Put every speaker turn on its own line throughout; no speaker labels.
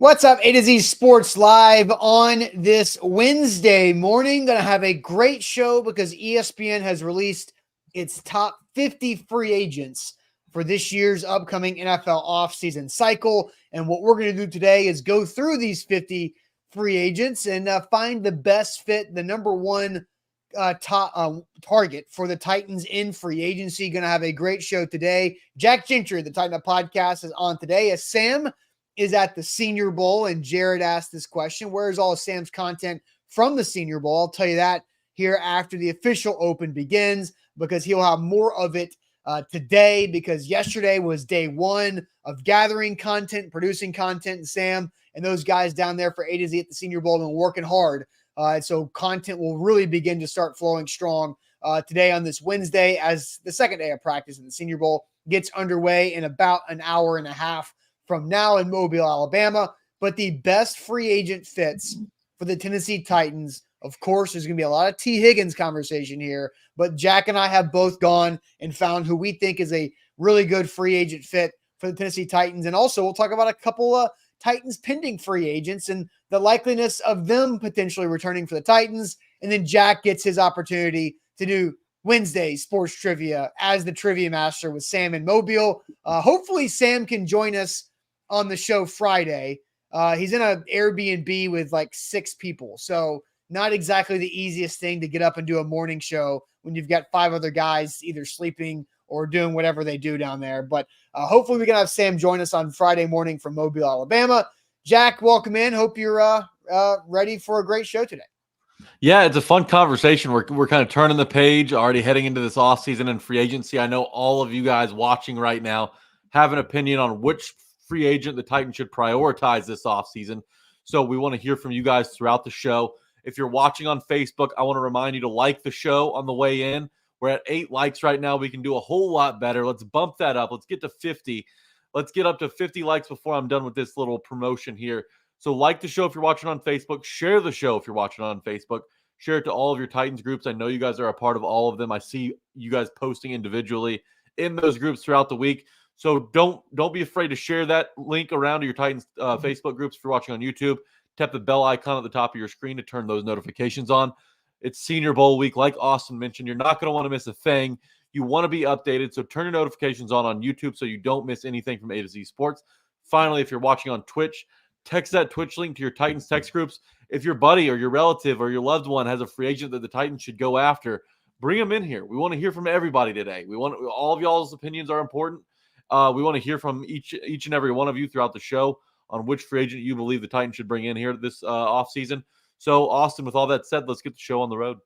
What's up? A to Z Sports Live on this Wednesday morning. Going to have a great show because ESPN has released its top 50 free agents for this year's upcoming NFL offseason cycle. And what we're going to do today is go through these 50 free agents and find the best fit, the number one target for the Titans in free agency. Going to have a great show today. Jack Gentry, the Titan Up Podcast, is on today as Sam is at the Senior Bowl, and Jared asked this question: where's all of Sam's content from the Senior Bowl? I'll tell you that here after the official open begins, because he'll have more of it today, because yesterday was day one of gathering content, producing content, and Sam and those guys down there for A to Z at the Senior Bowl have been working hard. So content will really begin to start flowing strong today on this Wednesday as the second day of practice at the Senior Bowl gets underway in about an hour and a half from now in Mobile, Alabama. But the best free agent fits for the Tennessee Titans, of course, there's going to be a lot of T. Higgins conversation here, but Jack and I have both gone and found who we think is a really good free agent fit for the Tennessee Titans. And also we'll talk about a couple of Titans pending free agents and the likeliness of them potentially returning for the Titans. And then Jack gets his opportunity to do Wednesday sports trivia as the trivia master with Sam in Mobile. Hopefully Sam can join us on the show Friday. He's in an Airbnb with like 6 people. So not exactly the easiest thing to get up and do a morning show when you've got 5 other guys either sleeping or doing whatever they do down there. But hopefully we can have Sam join us on Friday morning from Mobile, Alabama. Jack, welcome in. Hope you're ready for a great show today.
Yeah, it's a fun conversation. We're kind of turning the page, already heading into this offseason and free agency. I know all of you guys watching right now have an opinion on which free agent the Titans should prioritize this offseason. So we want to hear from you guys throughout the show. If you're watching on Facebook, I want to remind you to like the show on the way in. We're at 8 likes right now. We can do a whole lot better. Let's bump that up. Let's get to 50. Let's get up to 50 likes before I'm done with this little promotion here. So like the show if you're watching on Facebook. Share the show if you're watching on Facebook. Share it to all of your Titans groups. I know you guys are a part of all of them. I see you guys posting individually in those groups throughout the week. So don't be afraid to share that link around to your Titans Facebook groups if you're watching on YouTube. Tap the bell icon at the top of your screen to turn those notifications on. It's Senior Bowl week. Like Austin mentioned, you're not going to want to miss a thing. You want to be updated, so turn your notifications on YouTube so you don't miss anything from A to Z Sports. Finally, if you're watching on Twitch, text that Twitch link to your Titans text groups. If your buddy or your relative or your loved one has a free agent that the Titans should go after, bring them in here. We want to hear from everybody today. All of y'all's opinions are important. We want to hear from each and every one of you throughout the show on which free agent you believe the Titans should bring in here this offseason. So, Austin, with all that said, let's get the show on the road.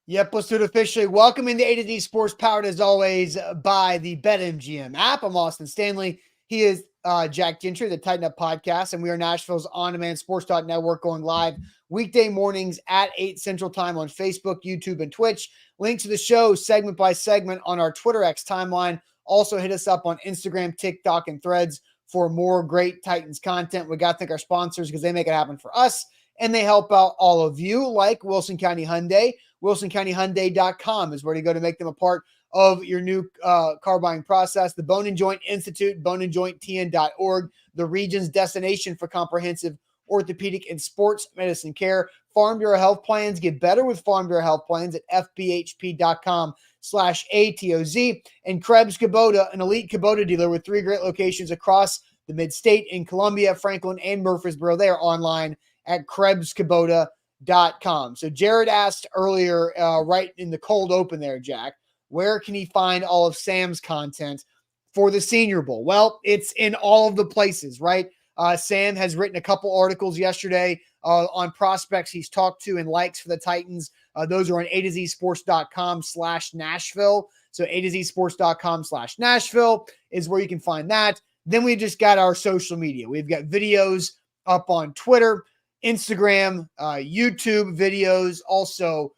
Yep, let's do it officially. Welcome into A to Z Sports, powered as always by the BetMGM app. I'm Austin Stanley. He is Jack Gentry, the Titan Up Podcast, and we are Nashville's on-demand sports talk network, going live weekday mornings at 8 Central Time on Facebook, YouTube, and Twitch. Links to the show segment by segment on our Twitter X timeline. Also hit us up on Instagram, TikTok, and Threads for more great Titans content. We got to thank our sponsors because they make it happen for us, and they help out all of you, like Wilson County Hyundai. WilsonCountyHyundai.com is where to go to make them a part of your new car buying process. The Bone and Joint Institute, boneandjointtn.org, the region's destination for comprehensive orthopedic and sports medicine care. Farm Bureau Health Plans. Get better with Farm Bureau Health Plans at fbhp.com/ATOZ. And Krebs Kubota, an elite Kubota dealer with 3 great locations across the mid-state in Columbia, Franklin, and Murfreesboro. They are online at KrebsKubota.com. So Jared asked earlier, right in the cold open there, Jack, where can he find all of Sam's content for the Senior Bowl? Well, it's in all of the places, right? Sam has written a couple articles yesterday on prospects he's talked to and likes for the Titans. Those are on A to Z sports.com/Nashville. So A to Z sports.com/Nashville is where you can find that. Then we just got our social media. We've got videos up on Twitter, Instagram, YouTube videos, also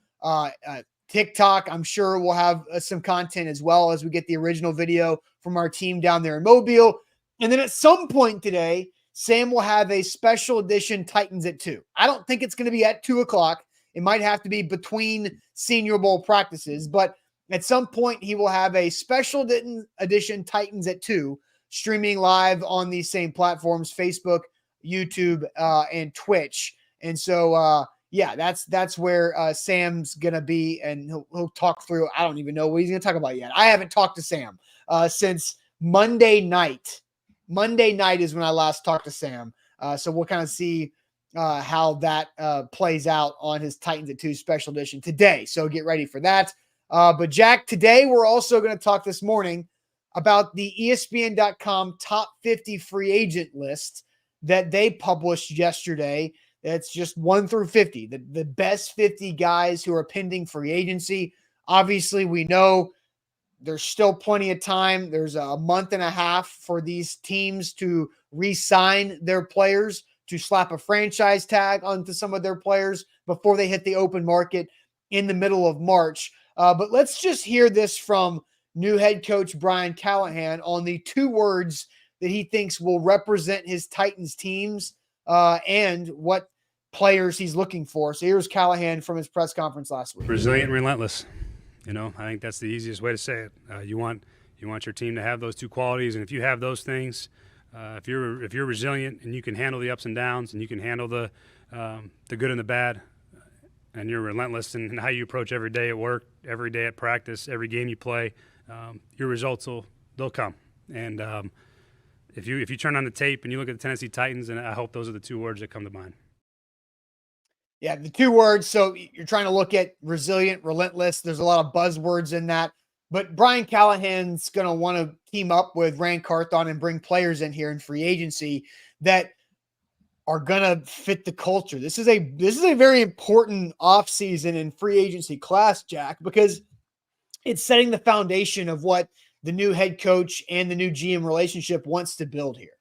TikTok. I'm sure we'll have some content as well as we get the original video from our team down there in Mobile. And then at some point today, Sam will have a special edition Titans at 2. I don't think it's going to be at 2 o'clock. It might have to be between Senior Bowl practices, but at some point he will have a special edition Titans at 2 streaming live on these same platforms, Facebook, YouTube, and Twitch. And so, yeah, that's where Sam's gonna be, and he'll talk through. I don't even know what he's gonna talk about yet. I haven't talked to Sam since Monday night. Monday night is when I last talked to Sam. So we'll kind of see how that plays out on his Titans at 2 special edition today. So get ready for that. But Jack, today we're also going to talk this morning about the ESPN.com top 50 free agent list that they published yesterday. It's just 1 through 50, the best 50 guys who are pending free agency. Obviously, we know there's still plenty of time. There's a month and a half for these teams to re-sign their players, to slap a franchise tag onto some of their players before they hit the open market in the middle of March. But let's just hear this from new head coach Brian Callahan on the 2 words that he thinks will represent his Titans teams and what players he's looking for. So here's Callahan from his press conference last week.
Resilient and relentless. I think that's the easiest way to say it. You want your team to have those 2 qualities, and if you have those things, if you're resilient and you can handle the ups and downs, and you can handle the good and the bad, and you're relentless in how you approach every day at work, every day at practice, every game you play, your results they'll come. And if you turn on the tape and you look at the Tennessee Titans, and I hope those are the 2 words that come to mind.
Yeah, the 2 words. So you're trying to look at resilient, relentless. There's a lot of buzzwords in that. But Brian Callahan's going to want to team up with Rand Carthon and bring players in here in free agency that are going to fit the culture. This is a very important offseason and free agency class, Jack, because it's setting the foundation of what the new head coach and the new GM relationship wants to build here.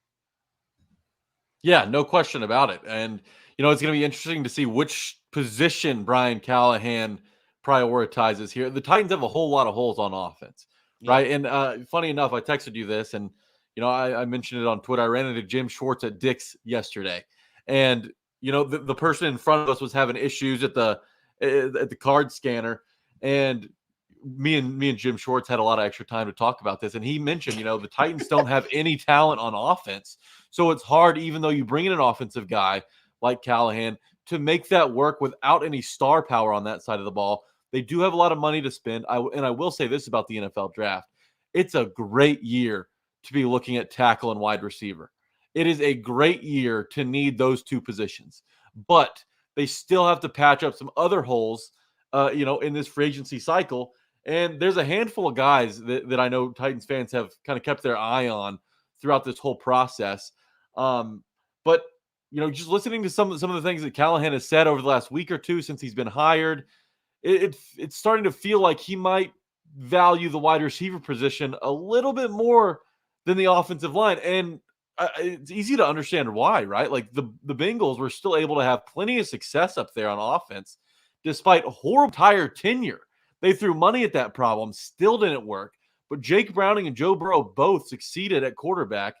Yeah, no question about it. And, it's going to be interesting to see which position Brian Callahan prioritizes here. The Titans have a whole lot of holes on offense, right? And funny enough, I texted you this, and, I mentioned it on Twitter. I ran into Jim Schwartz at Dick's yesterday. And, the person in front of us was having issues at the card scanner. And me and Jim Schwartz had a lot of extra time to talk about this. And he mentioned, the Titans don't have any talent on offense. So it's hard, even though you bring in an offensive guy like Callahan, to make that work without any star power on that side of the ball. They do have a lot of money to spend. And I will say this about the NFL draft. It's a great year to be looking at tackle and wide receiver. It is a great year to need those 2 positions. But they still have to patch up some other holes, in this free agency cycle. And there's a handful of guys that I know Titans fans have kind of kept their eye on throughout this whole process. But just listening to some of the things that Callahan has said over the last week or 2 since he's been hired, it's starting to feel like he might value the wide receiver position a little bit more than the offensive line. And it's easy to understand why, right? Like the Bengals were still able to have plenty of success up there on offense, despite horrible entire tenure. They threw money at that problem, still didn't work. But Jake Browning and Joe Burrow both succeeded at quarterback,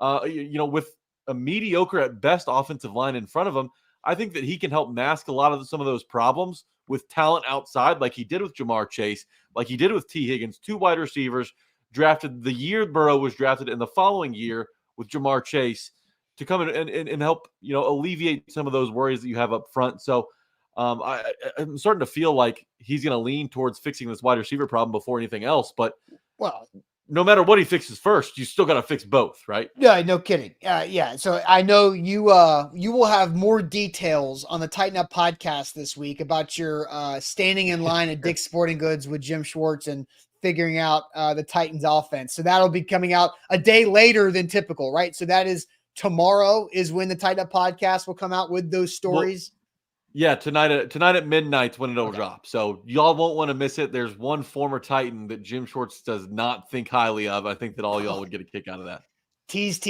with a mediocre at best offensive line in front of him. I think that he can help mask a lot of some of those problems with talent outside, like he did with Jamar Chase, like he did with T. Higgins, 2 wide receivers drafted the year Burrow was drafted, and the following year with Jamar Chase to come in and help, alleviate some of those worries that you have up front. So I'm starting to feel like he's going to lean towards fixing this wide receiver problem before anything else. But no matter what he fixes first, you still got to fix both, right?
Yeah, no kidding. Yeah. So I know you will have more details on the Tighten Up podcast this week about your standing in line at Dick's Sporting Goods with Jim Schwartz and figuring out the Titans offense. So that'll be coming out a day later than typical, right? So that is tomorrow is when the Tighten Up podcast will come out with those stories.
Yeah, tonight at midnight when it'll drop. So y'all won't want to miss it. There's one former Titan that Jim Schwartz does not think highly of. I think that all y'all would get a kick out of that.
Tease.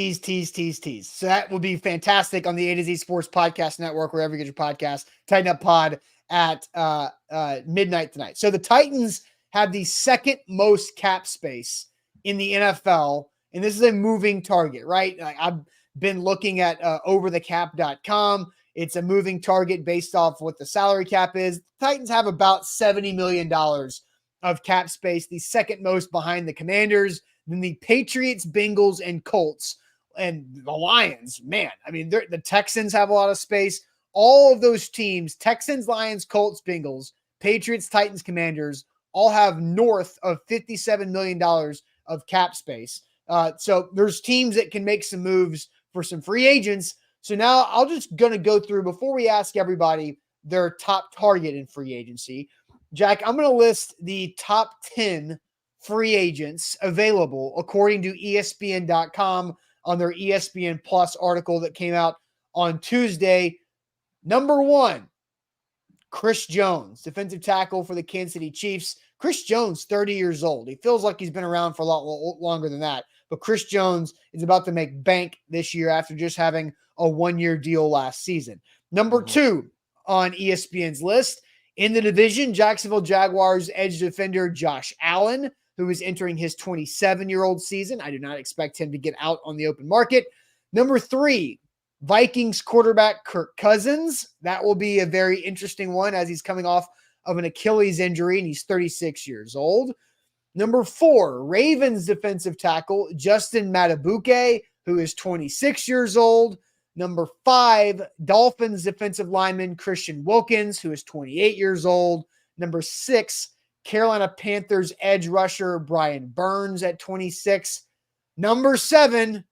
So that will be fantastic on the A to Z Sports Podcast Network, wherever you get your podcast. Tighten Up Pod at midnight tonight. So the Titans have the 2nd most cap space in the NFL, and this is a moving target, right? I've been looking at overthecap.com. It's a moving target based off what the salary cap is. The Titans have about $70 million of cap space, the 2nd most behind the Commanders. Then the Patriots, Bengals, and Colts and the Lions, man, I mean, the Texans have a lot of space. All of those teams, Texans, Lions, Colts, Bengals, Patriots, Titans, Commanders, all have north of $57 million of cap space. So there's teams that can make some moves for some free agents. So now I'll just going to go through before we ask everybody their top target in free agency. Jack, I'm going to list the top 10 free agents available according to ESPN.com on their ESPN Plus article that came out on Tuesday. Number 1, Chris Jones, defensive tackle for the Kansas City Chiefs. Chris Jones, 30 years old. He feels like he's been around for a lot longer than that. But Chris Jones is about to make bank this year after just having a 1-year deal last season. Number 2 on ESPN's list, in the division, Jacksonville Jaguars edge defender Josh Allen, who is entering his 27-year-old season. I do not expect him to get out on the open market. Number 3, Vikings quarterback Kirk Cousins. That will be a very interesting one as he's coming off of an Achilles injury and he's 36 years old. Number 4, Ravens defensive tackle Justin Matabuke, who is 26 years old. Number 5, Dolphins defensive lineman Christian Wilkins, who is 28 years old. Number 6, Carolina Panthers edge rusher Brian Burns at 26. Number 7,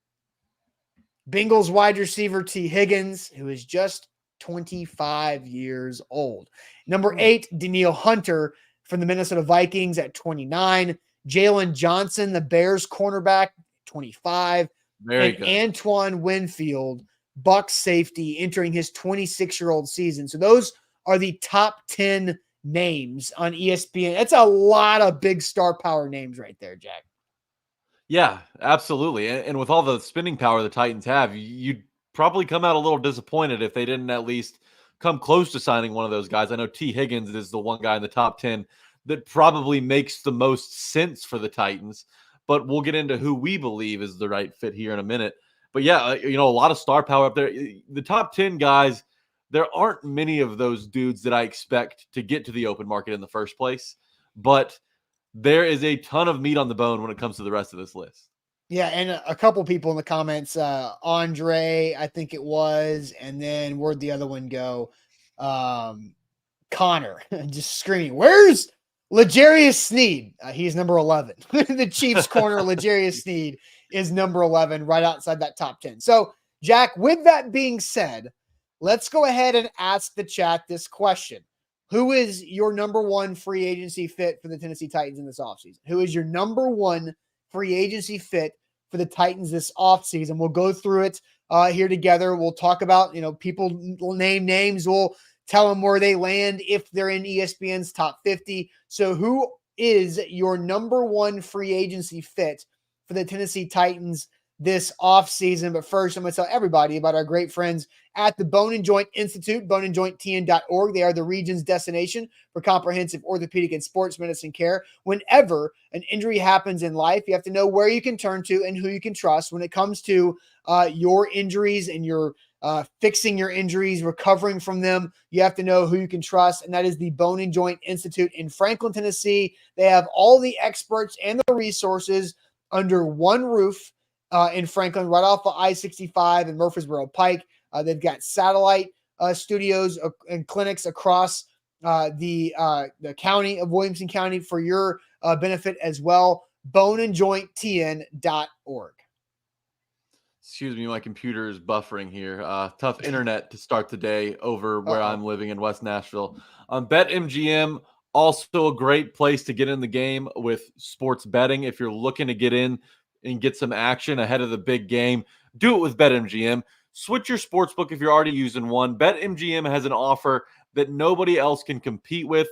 Bengals wide receiver T. Higgins, who is just 25 years old. Number 8, Danielle Hunter from the Minnesota Vikings at 29. Jalen Johnson, the Bears cornerback, 25.
Very good.
Antoine Winfield, Bucs safety, entering his 26-year-old season. So those are the top 10 names on ESPN. That's a lot of big star power names right there, Jack.
Yeah, absolutely. And with all the spending power the Titans have, you'd probably come out a little disappointed if they didn't at least come close to signing one of those guys. I know T. Higgins is the one guy in the top 10 that probably makes the most sense for the Titans, but we'll get into who we believe is the right fit here in a minute. But yeah, a lot of star power up there. The top 10 guys, there aren't many of those dudes that I expect to get to the open market in the first place, but there is a ton of meat on the bone when it comes to the rest of this list.
Yeah, and a couple people in the comments, Andre, I think it was, and then where'd the other one go? Connor, just screaming, where's L'Jarius Sneed? He's number 11. The Chiefs corner, L'Jarius Sneed, is number 11, right outside that top 10. So, Jack, with that being said, let's go ahead and ask the chat this question. Who is your number 1 free agency fit for the Tennessee Titans in this offseason? Who is your number 1 free agency fit for the Titans this offseason? We'll go through it here together. We'll talk about, people name names. We'll tell them where they land if they're in ESPN's top 50. So who is your number 1 free agency fit for the Tennessee Titans this offseason? But first, I'm going to tell everybody about our great friends at the Bone and Joint Institute, boneandjointtn.org. They are the region's destination for comprehensive orthopedic and sports medicine care. Whenever an injury happens in life, you have to know where you can turn to and who you can trust when it comes to your injuries and your fixing your injuries, recovering from them. You have to know who you can trust, and that is the Bone and Joint Institute in Franklin, Tennessee. They have all the experts and the resources under one roof in Franklin, right off of I-65 and Murfreesboro Pike. They've got satellite studios and clinics across the county of Williamson County for your benefit as well. boneandjointtn.org.
Excuse me, my computer is buffering here. Tough internet to start the day over where I'm living in West Nashville. BetMGM, also a great place to get in the game with sports betting. If you're looking to get in and get some action ahead of the big game, do it with BetMGM. Switch your sportsbook if you're already using one. BetMGM has an offer that nobody else can compete with.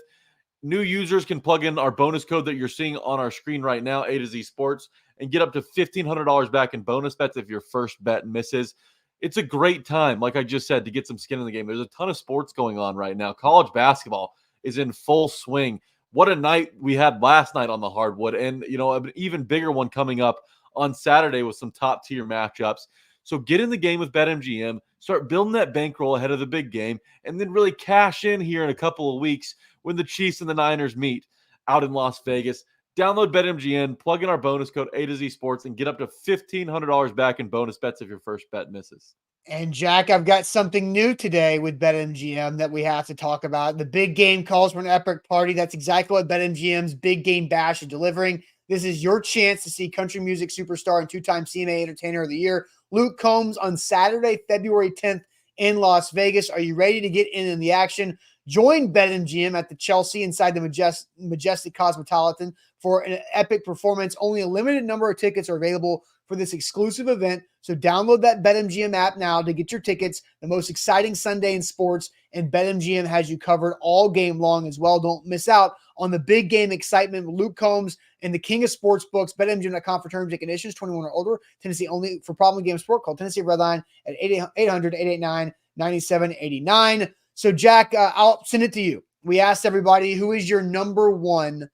New users can plug in our bonus code that you're seeing on our screen right now, A to Z Sports, and get up to $1,500 back in bonus bets if your first bet misses. It's a great time, like I just said, to get some skin in the game. There's a ton of sports going on right now. College basketball is in full swing. What a night we had last night on the hardwood, and an even bigger one coming up on Saturday with some top-tier matchups. So get in the game with BetMGM, start building that bankroll ahead of the big game, and then really cash in here in a couple of weeks when the Chiefs and the Niners meet out in Las Vegas. Download BetMGM, plug in our bonus code A to Z Sports, and get up to $1,500 back in bonus bets if your first bet misses.
And Jack, I've got something new today with BetMGM that we have to talk about. The big game calls for an epic party. That's exactly what BetMGM's Big Game Bash is delivering. This is your chance to see country music superstar and two-time CMA Entertainer of the Year, Luke Combs, on Saturday, February 10th in Las Vegas. Are you ready to get in the action? Join BetMGM at the Chelsea inside the Majestic Cosmopolitan for an epic performance. Only a limited number of tickets are available for this exclusive event. So download that BetMGM app now to get your tickets. The most exciting Sunday in sports, and BetMGM has you covered all game long as well. Don't miss out on the big game excitement with Luke Combs and the king of sports books. BetMGM.com for terms and conditions. 21 or older. Tennessee only. For problem game sport, call Tennessee Redline at 800-889-9789. So Jack, I'll send it to you. We asked everybody, who is your number one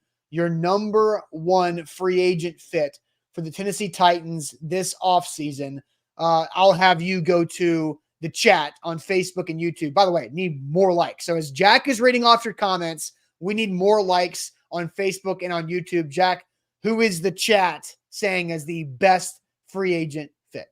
free agent fit for the Tennessee Titans this offseason? I'll have you go to the chat on Facebook and YouTube. By the way, need more likes. So as Jack is reading off your comments, we need more likes on Facebook and on YouTube. Jack, who is the chat saying as the best free agent fit?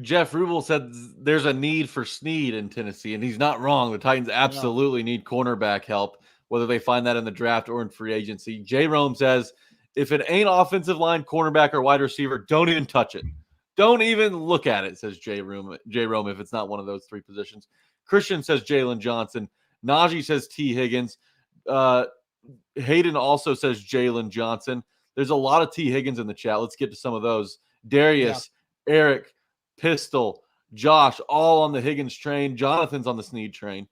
Jeff Rubel said there's a need for Snead in Tennessee, and he's not wrong. The Titans absolutely need cornerback help, whether they find that in the draft or in free agency. J. Rome says, if it ain't offensive line, cornerback, or wide receiver, don't even touch it. Don't even look at it, says J. Rome, if it's not one of those three positions. Christian says Jalen Johnson. Najee says T. Higgins. Hayden also says Jalen Johnson. There's a lot of T. Higgins in the chat. Let's get to some of those. Darius, Eric, Pistol, Josh, all on the Higgins train. Jonathan's on the Snead train.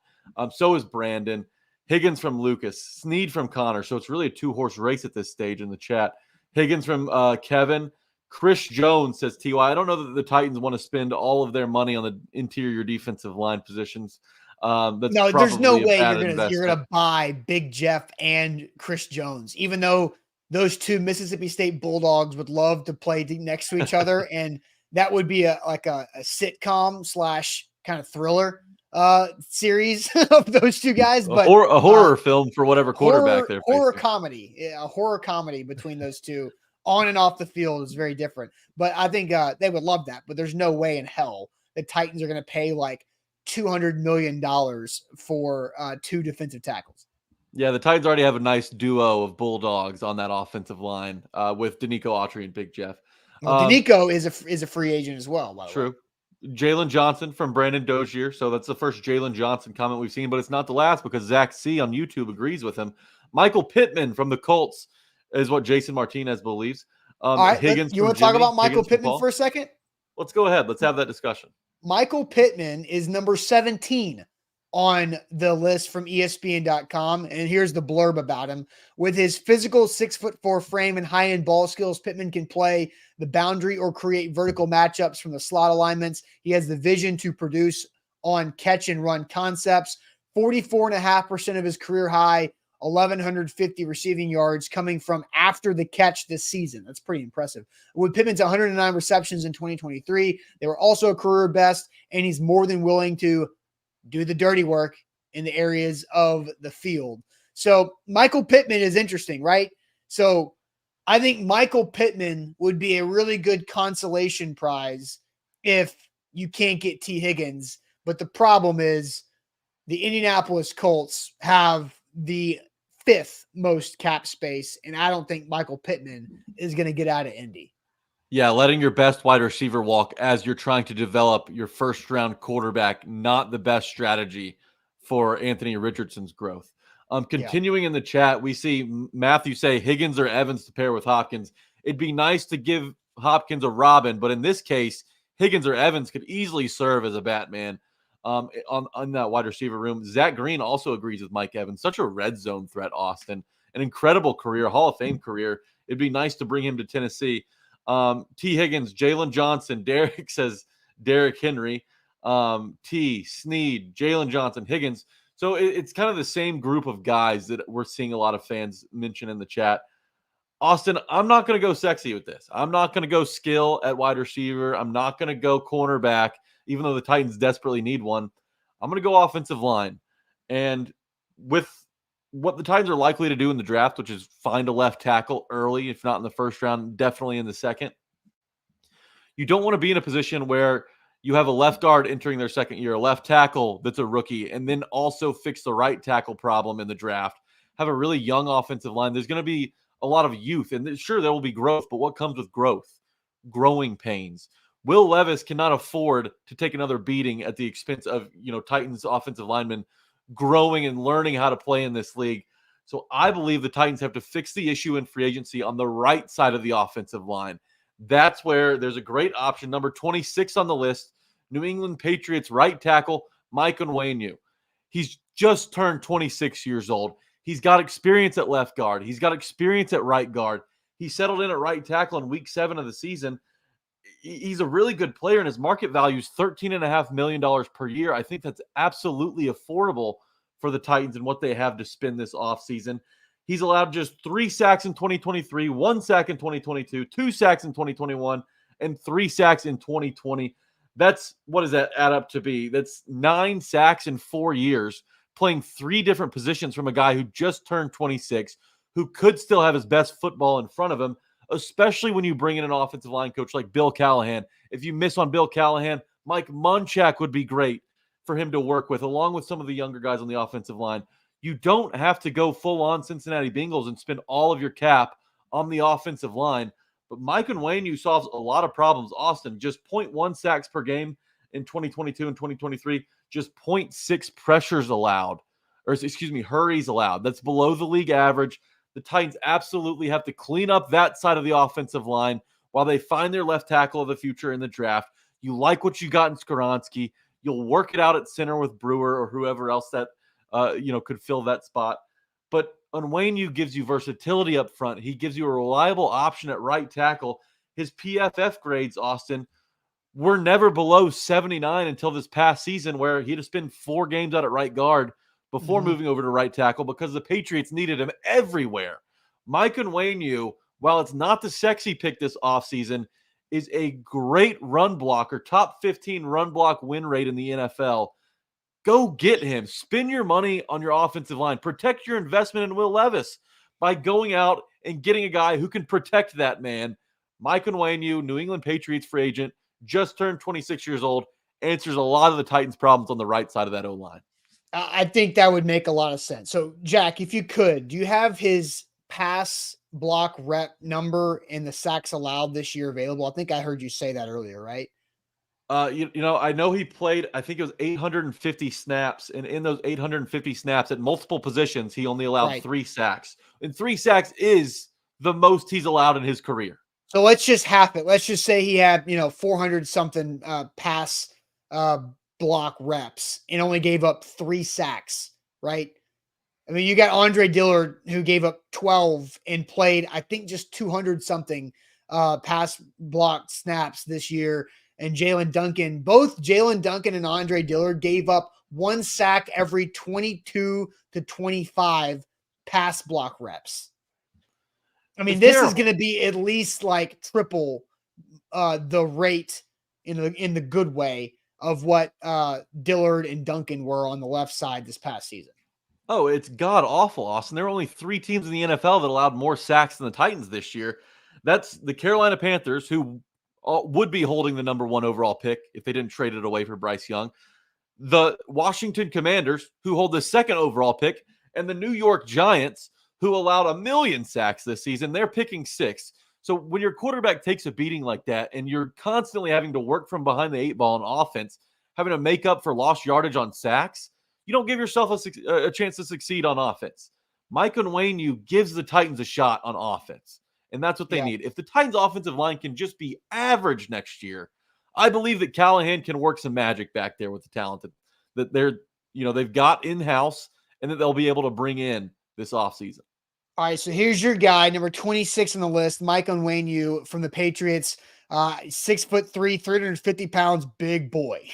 So is Brandon. Higgins from Lucas. Snead from Connor. So it's really a two-horse race at this stage in the chat. Higgins from Kevin. Chris Jones says, T.Y., I don't know that the Titans want to spend all of their money on the interior defensive line positions.
No, there's no way you're gonna buy Big Jeff and Chris Jones, even though those two Mississippi State Bulldogs would love to play next to each other, and that would be a sitcom / kind of thriller series of those two guys. But
a horror film for whatever quarterback they're
horror
facing.
comedy, a horror comedy between those two on and off the field is very different. But I think they would love that. But there's no way in hell the Titans are going to pay like $200 million for two defensive tackles.
Yeah, the Titans already have a nice duo of Bulldogs on that offensive line with Danico Autry and Big Jeff.
Well, Danico is a free agent as well, by the way.
True. Jalen Johnson from Brandon Dozier. So that's the first Jalen Johnson comment we've seen, but it's not the last because Zach C. on YouTube agrees with him. Michael Pittman from the Colts is what Jason Martinez believes.
All right,
Higgins,
you want to talk about Michael Pittman for a second?
Let's go ahead. Let's have that discussion.
Michael Pittman is number 17 on the list from ESPN.com. And here's the blurb about him. With his physical 6'4" frame and high-end ball skills, Pittman can play the boundary or create vertical matchups from the slot alignments. He has the vision to produce on catch and run concepts. 44.5% of his career high, 1,150 receiving yards coming from after the catch this season. That's pretty impressive. With Pittman's 109 receptions in 2023, they were also a career best, and he's more than willing to do the dirty work in the areas of the field. So Michael Pittman is interesting, right? So I think Michael Pittman would be a really good consolation prize if you can't get T. Higgins. But the problem is the Indianapolis Colts have the 5th most cap space, and I don't think Michael Pittman is going to get out of Indy.
Yeah, letting your best wide receiver walk as you're trying to develop your first-round quarterback, not the best strategy for Anthony Richardson's growth. Continuing in the chat, we see Matthew say Higgins or Evans to pair with Hopkins. It'd be nice to give Hopkins a Robin, but in this case, Higgins or Evans could easily serve as a Batman on that wide receiver room. Zach Green also agrees with Mike Evans. Such a red zone threat, Austin. An incredible career, Hall of Fame career. It'd be nice to bring him to Tennessee. T. Higgins, Jalen Johnson, Derek says Derrick Henry, T. Snead, Jalen Johnson, Higgins. So it's kind of the same group of guys that we're seeing a lot of fans mention in the chat. Austin, I'm not going to go sexy with this. I'm not going to go skill at wide receiver. I'm not going to go cornerback, even though the Titans desperately need one. I'm going to go offensive line. And with what the Titans are likely to do in the draft, which is find a left tackle early, if not in the first round, definitely in the second. You don't want to be in a position where you have a left guard entering their second year, a left tackle that's a rookie, and then also fix the right tackle problem in the draft. Have a really young offensive line. There's going to be a lot of youth, and sure, there will be growth, but what comes with growth? Growing pains. Will Levis cannot afford to take another beating at the expense of, Titans offensive linemen growing and learning how to play in this league. So I believe the Titans have to fix the issue in free agency on the right side of the offensive line. That's where there's a great option. Number 26 on the list, New England Patriots right tackle, Mike Onwenu. He's just turned 26 years old. He's got experience at left guard. He's got experience at right guard. He settled in at right tackle in week 7 of the season. He's a really good player, and his market value is $13.5 million per year. I think that's absolutely affordable for the Titans and what they have to spend this offseason. He's allowed just 3 sacks in 2023, 1 sack in 2022, 2 sacks in 2021, and 3 sacks in 2020. What does that add up to be? That's 9 sacks in 4 years, playing 3 different positions from a guy who just turned 26, who could still have his best football in front of him, especially when you bring in an offensive line coach like Bill Callahan. If you miss on Bill Callahan, Mike Munchak would be great for him to work with, along with some of the younger guys on the offensive line. You don't have to go full-on Cincinnati Bengals and spend all of your cap on the offensive line. But Mike Onwenu solves a lot of problems. Austin, just 0.1 sacks per game in 2022 and 2023, just 0.6 pressures allowed, hurries allowed. That's below the league average. The Titans absolutely have to clean up that side of the offensive line while they find their left tackle of the future in the draft. You like what you got in Skoronski. You'll work it out at center with Brewer or whoever else that could fill that spot. But Onwenu gives you versatility up front. He gives you a reliable option at right tackle. His PFF grades, Austin, were never below 79 until this past season, where he had to spend 4 games out at right guard before moving over to right tackle because the Patriots needed him everywhere. Mike Onwenu, while it's not the sexy pick this offseason, is a great run blocker, top 15 run block win rate in the NFL. Go get him. Spend your money on your offensive line. Protect your investment in Will Levis by going out and getting a guy who can protect that man. Mike Onwenu, New England Patriots free agent, just turned 26 years old, answers a lot of the Titans' problems on the right side of that O-line.
I think that would make a lot of sense. So, Jack, if you could, do you have his pass block rep number and the sacks allowed this year available? I think I heard you say that earlier, right?
I know he played, I think it was 850 snaps, and in those 850 snaps at multiple positions, he only allowed 3 sacks. And 3 sacks is the most he's allowed in his career.
So let's just half it. Let's just say he had, 400 something pass block reps and only gave up 3 sacks, right? I mean, you got Andre Dillard, who gave up 12 and played, I think, just 200 something pass block snaps this year. And Jalen Duncan, both Jalen Duncan and Andre Dillard gave up 1 sack every 22 to 25 pass block reps. I mean, this is going to be at least like triple the rate in the good way of what Dillard and Duncan were on the left side this past season.
Oh, it's god awful, Austin. There are only 3 teams in the NFL that allowed more sacks than the Titans this year. That's the Carolina Panthers, who would be holding the number 1 overall pick if they didn't trade it away for Bryce Young. The Washington Commanders, who hold the 2nd overall pick, and the New York Giants, who allowed 1 million sacks this season. They're picking 6th. So when your quarterback takes a beating like that and you're constantly having to work from behind the 8 ball on offense, having to make up for lost yardage on sacks, you don't give yourself a chance to succeed on offense. Mike Onwenu gives the Titans a shot on offense, and that's what they need. If the Titans' offensive line can just be average next year, I believe that Callahan can work some magic back there with the talent that they've got in-house and that they'll be able to bring in this offseason.
All right, so here's your guy, number 26 on the list, Mike Onwenu from the Patriots. 6'3", 350 pounds, big boy.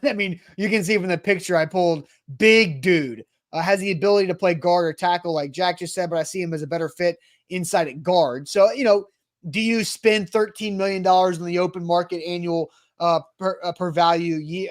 I mean, you can see from the picture I pulled, big dude. Has the ability to play guard or tackle, like Jack just said, but I see him as a better fit inside at guard. So, do you spend $13 million in the open market annual per value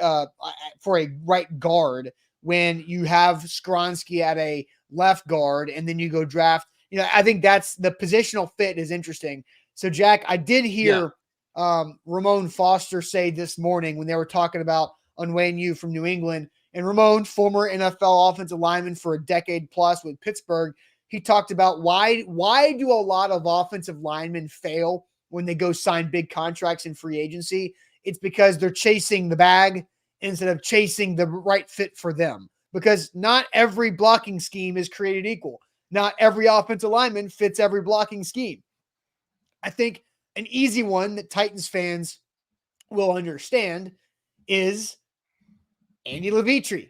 for a right guard when you have Skoronski at a left guard, and then you go draft. I think that's the positional fit is interesting. So, Jack, I did hear Ramon Foster say this morning when they were talking about Onwenu from New England, and Ramon, former NFL offensive lineman for a decade plus with Pittsburgh, he talked about why do a lot of offensive linemen fail when they go sign big contracts in free agency? It's because they're chasing the bag instead of chasing the right fit for them, because not every blocking scheme is created equal. Not every offensive lineman fits every blocking scheme. I think an easy one that Titans fans will understand is Andy Levitre.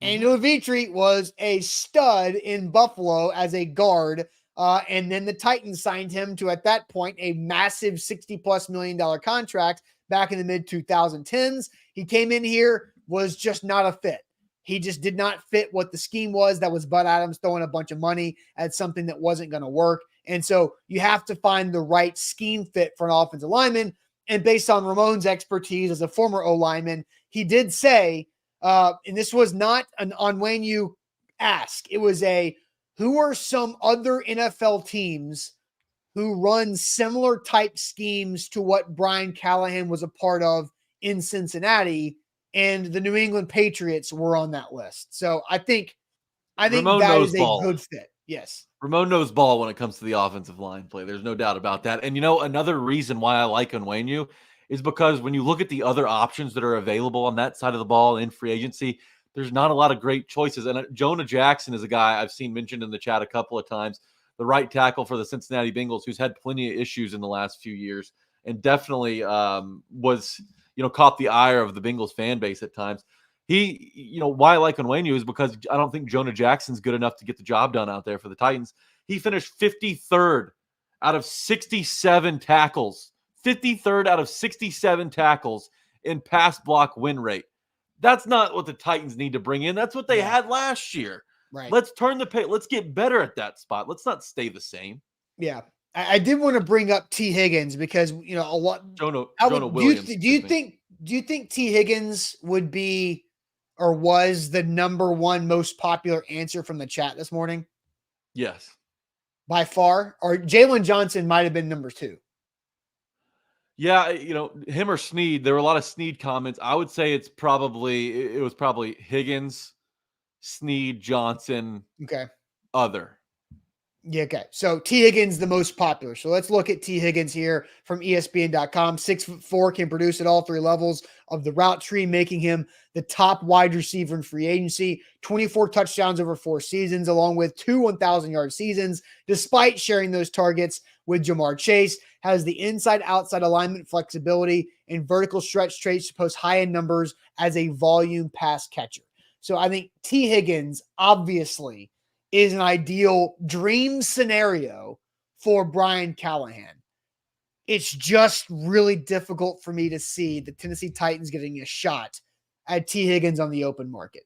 Andy Levitre was a stud in Buffalo as a guard, and then the Titans signed him to, at that point, a massive $60+ million contract back in the mid-2010s. He came in here, was just not a fit. He just did not fit what the scheme was. That was Bud Adams throwing a bunch of money at something that wasn't going to work. And so you have to find the right scheme fit for an offensive lineman. And based on Ramon's expertise as a former O-lineman, he did say, and this was not an Onwenu ask, it was who are some other NFL teams who run similar type schemes to what Brian Callahan was a part of in Cincinnati, and the New England Patriots were on that list. So I think
Ramon
that
knows
is a
ball.
good fit. Yes.
Ramon knows ball when it comes to the offensive line play. There's no doubt about that. And another reason why I like Onwenu is because when you look at the other options that are available on that side of the ball in free agency, there's not a lot of great choices. And Jonah Jackson is a guy I've seen mentioned in the chat a couple of times, the right tackle for the Cincinnati Bengals, who's had plenty of issues in the last few years and definitely was, caught the ire of the Bengals fan base at times. He, why I like Onwenu is because I don't think Jonah Jackson's good enough to get the job done out there for the Titans. He finished 53rd out of 67 tackles. 53rd out of 67 tackles in pass block win rate. That's not what the Titans need to bring in. That's what they had last year.
Right.
Let's turn the page. Let's get better at that spot. Let's not stay the same.
Yeah. I did want to bring up T. Higgins because, a lot.
Jonah Williams.
Do you think T. Higgins would be or was the number one most popular answer from the chat this morning?
Yes.
By far? Or Jalen Johnson might have been number 2.
Yeah, him or Snead. There were a lot of Snead comments. I would say it was probably Higgins, Snead, Johnson, other.
Yeah, okay. So T. Higgins, the most popular. So let's look at T. Higgins here from ESPN.com. 6'4", can produce at all 3 levels of the route tree, making him the top wide receiver in free agency. 24 touchdowns over 4 seasons, along with 2 1,000-yard seasons, despite sharing those targets with Jamar Chase. Has the inside-outside alignment flexibility and vertical stretch traits to post high-end numbers as a volume pass catcher. So I think T. Higgins, obviously, is an ideal dream scenario for Brian Callahan. It's just really difficult for me to see the Tennessee Titans getting a shot at T. Higgins on the open market.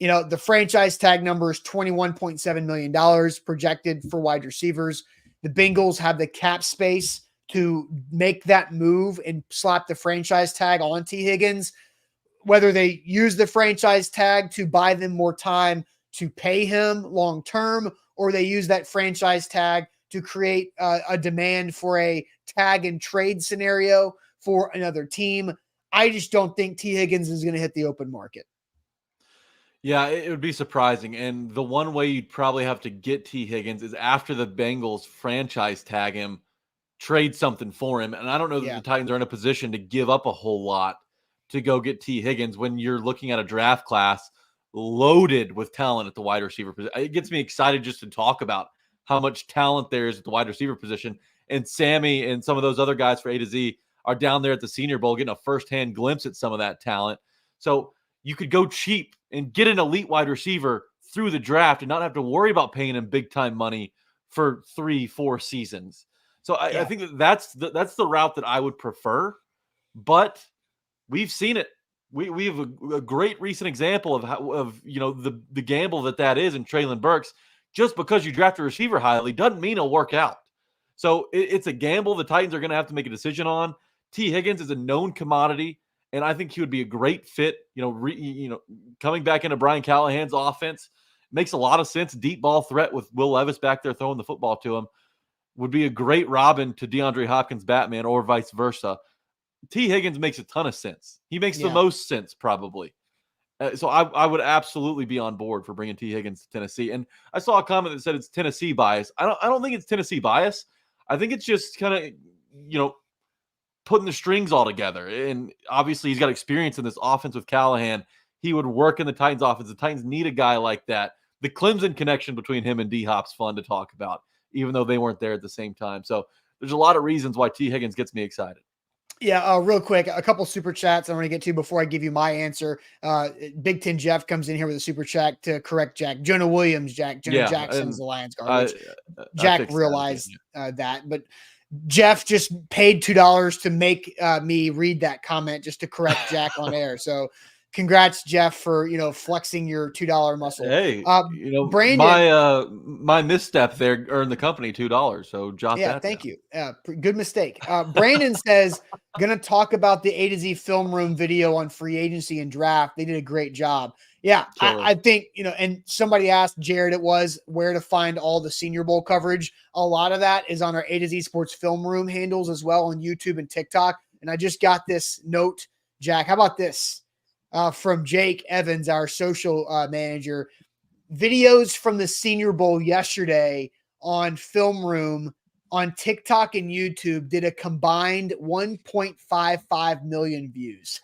The franchise tag number is $21.7 million projected for wide receivers. The Bengals have the cap space to make that move and slap the franchise tag on T. Higgins. Whether they use the franchise tag to buy them more time to pay him long term, or they use that franchise tag to create a demand for a tag and trade scenario for another team. I just don't think T. Higgins is going to hit the open market.
Yeah, it would be surprising. And the one way you'd probably have to get T. Higgins is after the Bengals franchise tag him, trade something for him. And I don't know that the Titans are in a position to give up a whole lot to go get T. Higgins when you're looking at a draft class loaded with talent at the wide receiver position. It gets me excited just to talk about how much talent there is at the wide receiver position. And Sammy and some of those other guys for A to Z are down there at the Senior Bowl getting a firsthand glimpse at some of that talent. So you could go cheap and get an elite wide receiver through the draft and not have to worry about paying him big time money for 3-4 seasons. So I think that's the route that I would prefer, but we've seen it. We have a great recent example of how the gamble that is in Treylon Burks. Just because you draft a receiver highly doesn't mean it'll work out. So it's a gamble the Titans are going to have to make a decision on. T. Higgins is a known commodity, and I think he would be a great fit. Coming back into Brian Callahan's offense, Makes a lot of sense. Deep ball threat with Will Levis back there throwing the football to him. Would be a great Robin to DeAndre Hopkins Batman or vice versa. T. Higgins makes a ton of sense. He makes the most sense probably. So I would absolutely be on board for bringing T. Higgins to Tennessee. And I saw a comment that said it's Tennessee bias. I don't think it's Tennessee bias. I think it's just kind of, putting the strings all together. And obviously he's got experience in this offense with Callahan. He would work in the Titans offense. The Titans need a guy like that. The Clemson connection between him and D-Hop's fun to talk about, even though they weren't there at the same time. So there's a lot of reasons why T. Higgins gets me excited.
Yeah, real quick, a couple super chats I want to get to before I give you my answer. Big Ten Jeff comes in here with a super chat to correct Jack. Jonah Williams, Jack. Jonah Jackson's the Lions guard, which Jack realized that. But Jeff just paid $2 to make me read that comment just to correct Jack on air. So congrats, Jeff, for flexing your $2 muscle.
Hey,
Brandon,
my misstep there earned the company $2. So jot that.
Yeah, thank you. Good mistake. Brandon says, gonna talk about the A to Z film room video on free agency and draft. They did a great job. Yeah, I think and somebody asked Jared, it was where to find all the Senior Bowl coverage. A lot of that is on our A to Z Sports film room handles as well on YouTube and TikTok. And I just got this note, Jack. How about this? From Jake Evans, our social manager. Videos from the Senior Bowl yesterday on Film Room on TikTok and YouTube did a combined 1.55 million views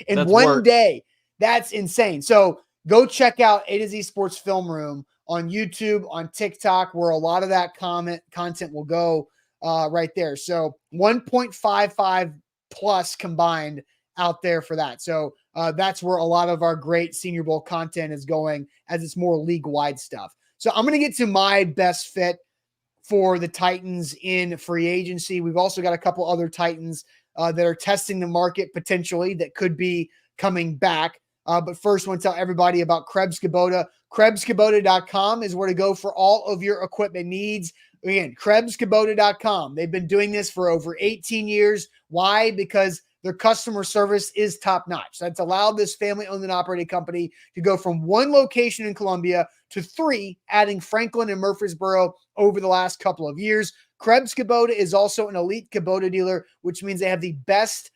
in one day. That's insane. So go check out A to Z Sports Film Room on YouTube, on TikTok, where a lot of that content will go right there. So 1.55 plus combined out there for that. So that's where a lot of our great Senior Bowl content is going, as it's more league-wide stuff. So I'm going to get to my best fit for the Titans in free agency. We've also got a couple other Titans that are testing the market potentially that could be coming back. But first, I want to tell everybody about Krebs Kubota. KrebsKubota.com is where to go for all of your equipment needs. Again, KrebsKubota.com. They've been doing this for over 18 years. Why? Because their customer service is top-notch. That's allowed this family-owned and operated company to go from one location in Columbia to 3, adding Franklin and Murfreesboro over the last couple of years. Krebs Kubota is also an elite Kubota dealer, which means they have the best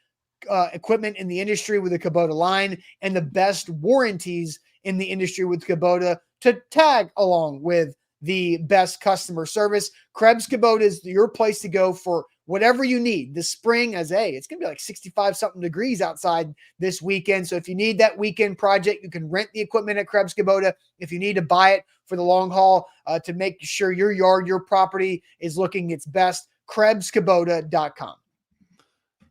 equipment in the industry with the Kubota line and the best warranties in the industry with Kubota to tag along with the best customer service. Krebs Kubota is your place to go for whatever you need this spring. It's going to be like 65 something degrees outside this weekend. So if you need that weekend project, you can rent the equipment at Krebs Kubota. If you need to buy it for the long haul to make sure your yard, your property is looking its best, KrebsKubota.com.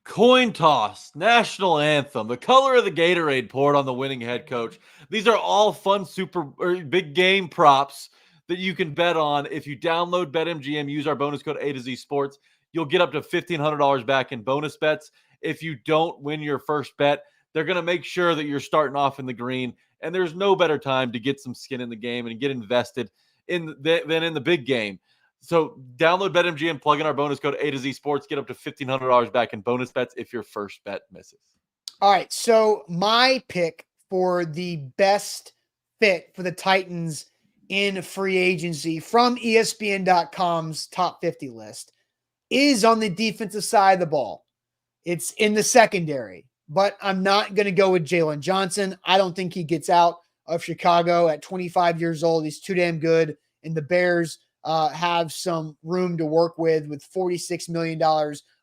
Coin toss, national anthem, the color of the Gatorade poured on the winning head coach. These are all fun, big game props that you can bet on. If you download BetMGM, use our bonus code A to Z Sports, you'll get up to $1,500 back in bonus bets. If you don't win your first bet, they're going to make sure that you're starting off in the green. And there's no better time to get some skin in the game and get invested than in the big game. So download BetMGM, plug in our bonus code A to Z Sports, get up to $1,500 back in bonus bets if your first bet misses.
All right. So my pick for the best fit for the Titans in free agency from ESPN.com's top 50 list is on the defensive side of the ball. It's in the secondary, but I'm not going to go with Jalen Johnson. I don't think he gets out of Chicago at 25 years old. He's too damn good. And the Bears have some room to work with $46 million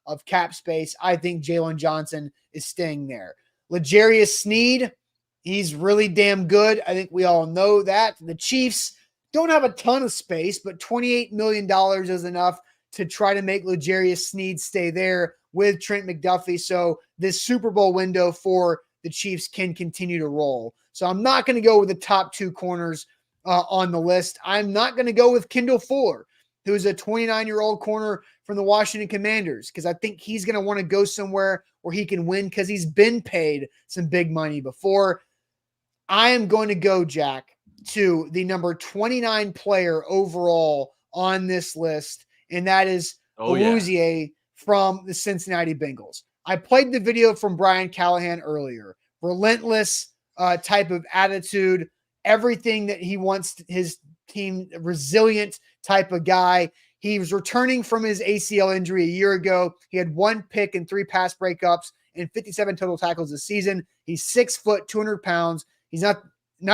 of cap space. I think Jalen Johnson is staying there. L'Jarius Sneed, he's really damn good. I think we all know that. The Chiefs don't have a ton of space, but $28 million is enough to try to make L'Jarius Sneed stay there with Trent McDuffie. So this Super Bowl window for the Chiefs can continue to roll. So I'm not going to go with the top 2 corners on the list. I'm not going to go with Kendall Fuller, who is a 29-year-old corner from the Washington Commanders, because I think he's going to want to go somewhere where he can win because he's been paid some big money before. I am going to go, Jack, to the number 29 player overall on this list, and that is Awuzie from the Cincinnati Bengals. I played the video from Brian Callahan earlier. Relentless type of attitude. everything that he wants his team, resilient type of guy. He was returning from his ACL injury a year ago. He had 1 pick and 3 pass breakups and 57 total tackles this season. He's 6 foot, 200 pounds. He's not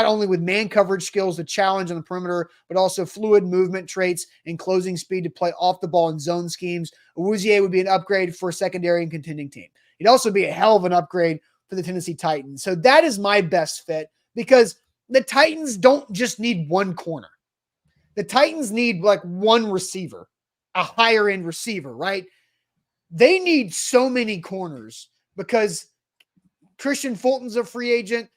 only with man coverage skills to challenge on the perimeter, but also fluid movement traits and closing speed to play off the ball in zone schemes. Awuzie would be an upgrade for a secondary and contending team. He'd also be a hell of an upgrade for the Tennessee Titans. So that is my best fit, because the Titans don't just need one corner. The Titans need like one receiver, a higher end receiver, right? They need so many corners because Christian Fulton's a free agent.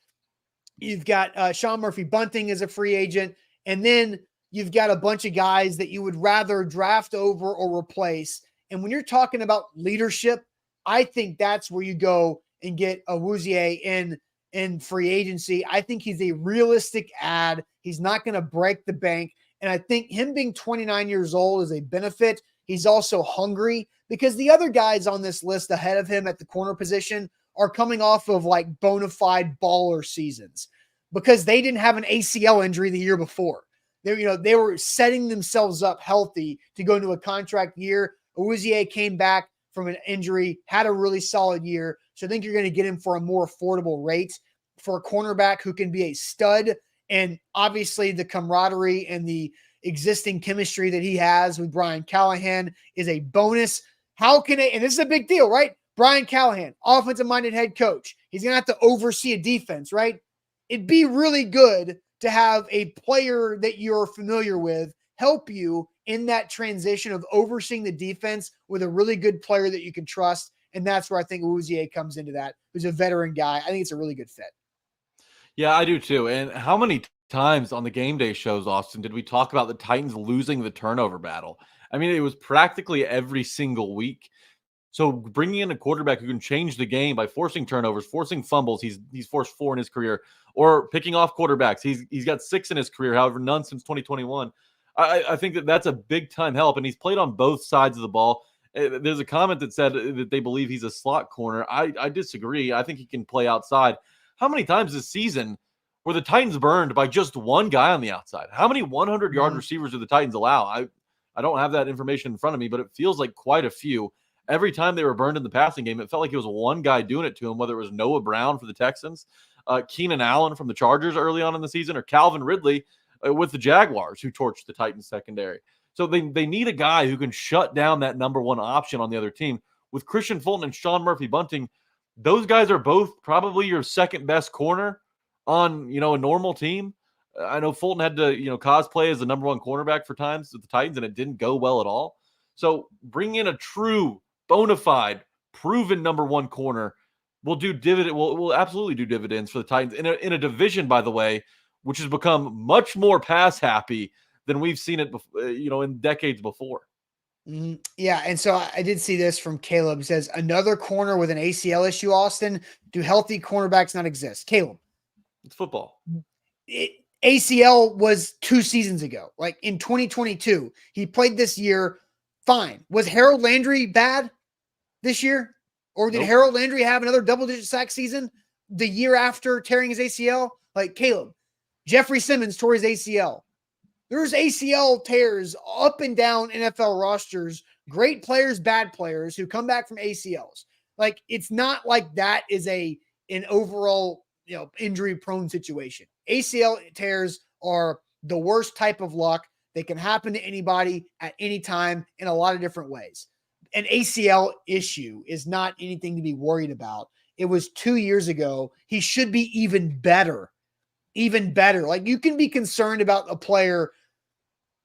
You've got Sean Murphy-Bunting as a free agent. And then you've got a bunch of guys that you would rather draft over or replace. And when you're talking about leadership, I think that's where you go and get Awuzie in free agency. I think he's a realistic add. He's not going to break the bank. And I think him being 29 years old is a benefit. He's also hungry because the other guys on this list ahead of him at the corner position are coming off of like bona fide baller seasons because they didn't have an ACL injury the year before. They were setting themselves up healthy to go into a contract year. Awuzie came back from an injury, had a really solid year. So I think you're going to get him for a more affordable rate for a cornerback who can be a stud. And obviously the camaraderie and the existing chemistry that he has with Brian Callahan is a bonus. And this is a big deal, right? Brian Callahan, offensive-minded head coach. He's going to have to oversee a defense, right? It'd be really good to have a player that you're familiar with help you in that transition of overseeing the defense with a really good player that you can trust. And that's where I think Awuzie comes into that, who's a veteran guy. I think it's a really good fit.
Yeah, I do too. And how many times on the game day shows, Austin, did we talk about the Titans losing the turnover battle? I mean, it was practically every single week. So bringing in a quarterback who can change the game by forcing turnovers, forcing fumbles, he's forced 4 in his career, or picking off quarterbacks. He's got 6 in his career, however, none since 2021. I think that's a big time help, and he's played on both sides of the ball. There's a comment that said that they believe he's a slot corner. I disagree. I think he can play outside. How many times this season were the Titans burned by just one guy on the outside? How many 100-yard receivers do the Titans allow? I don't have that information in front of me, but it feels like quite a few. Every time they were burned in the passing game, it felt like it was one guy doing it to them, whether it was Noah Brown for the Texans, Keenan Allen from the Chargers early on in the season, or Calvin Ridley with the Jaguars, who torched the Titans secondary. So they need a guy who can shut down that number one option on the other team. With Christian Fulton and Sean Murphy-Bunting, those guys are both probably your second best corner on, a normal team. I know Fulton had to, cosplay as the number one cornerback for times with the Titans, and it didn't go well at all. So bring in a true, bona fide, proven number one corner will do will absolutely do dividends for the Titans in a division, by the way, which has become much more pass happy than we've seen it, in decades before.
Mm-hmm. Yeah, and so I did see this from Caleb. It says, another corner with an ACL issue, Austin. Do healthy cornerbacks not exist? Caleb.
It's football.
ACL was 2 seasons ago. Like in 2022, he played this year fine. Was Harold Landry bad this year? Or did Harold Landry have another double-digit sack season the year after tearing his ACL? Like Caleb. Jeffrey Simmons tore his ACL. There's ACL tears up and down NFL rosters, great players, bad players who come back from ACLs. Like, it's not like that is an overall, injury prone situation. ACL tears are the worst type of luck. They can happen to anybody at any time in a lot of different ways. An ACL issue is not anything to be worried about. It was 2 years ago. He should be even better. Like, you can be concerned about a player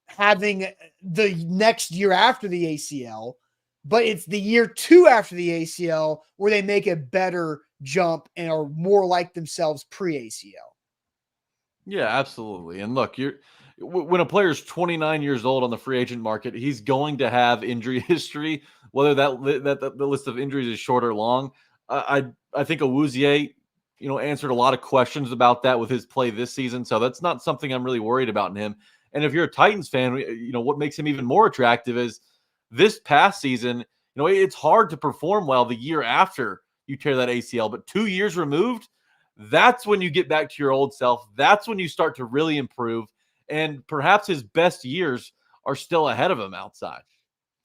having the next year after the ACL, but it's the year 2 after the ACL where they make a better jump and are more like themselves pre-ACL.
Yeah, absolutely. And look, when a player's 29 years old on the free agent market, he's going to have injury history, whether that the list of injuries is short or long. I think Awuzie, answered a lot of questions about that with his play this season. So that's not something I'm really worried about in him. And if you're a Titans fan, what makes him even more attractive is this past season, it's hard to perform well the year after you tear that ACL, but 2 years removed, That's when you get back to your old self. That's when you start to really improve. And perhaps his best years are still ahead of him outside.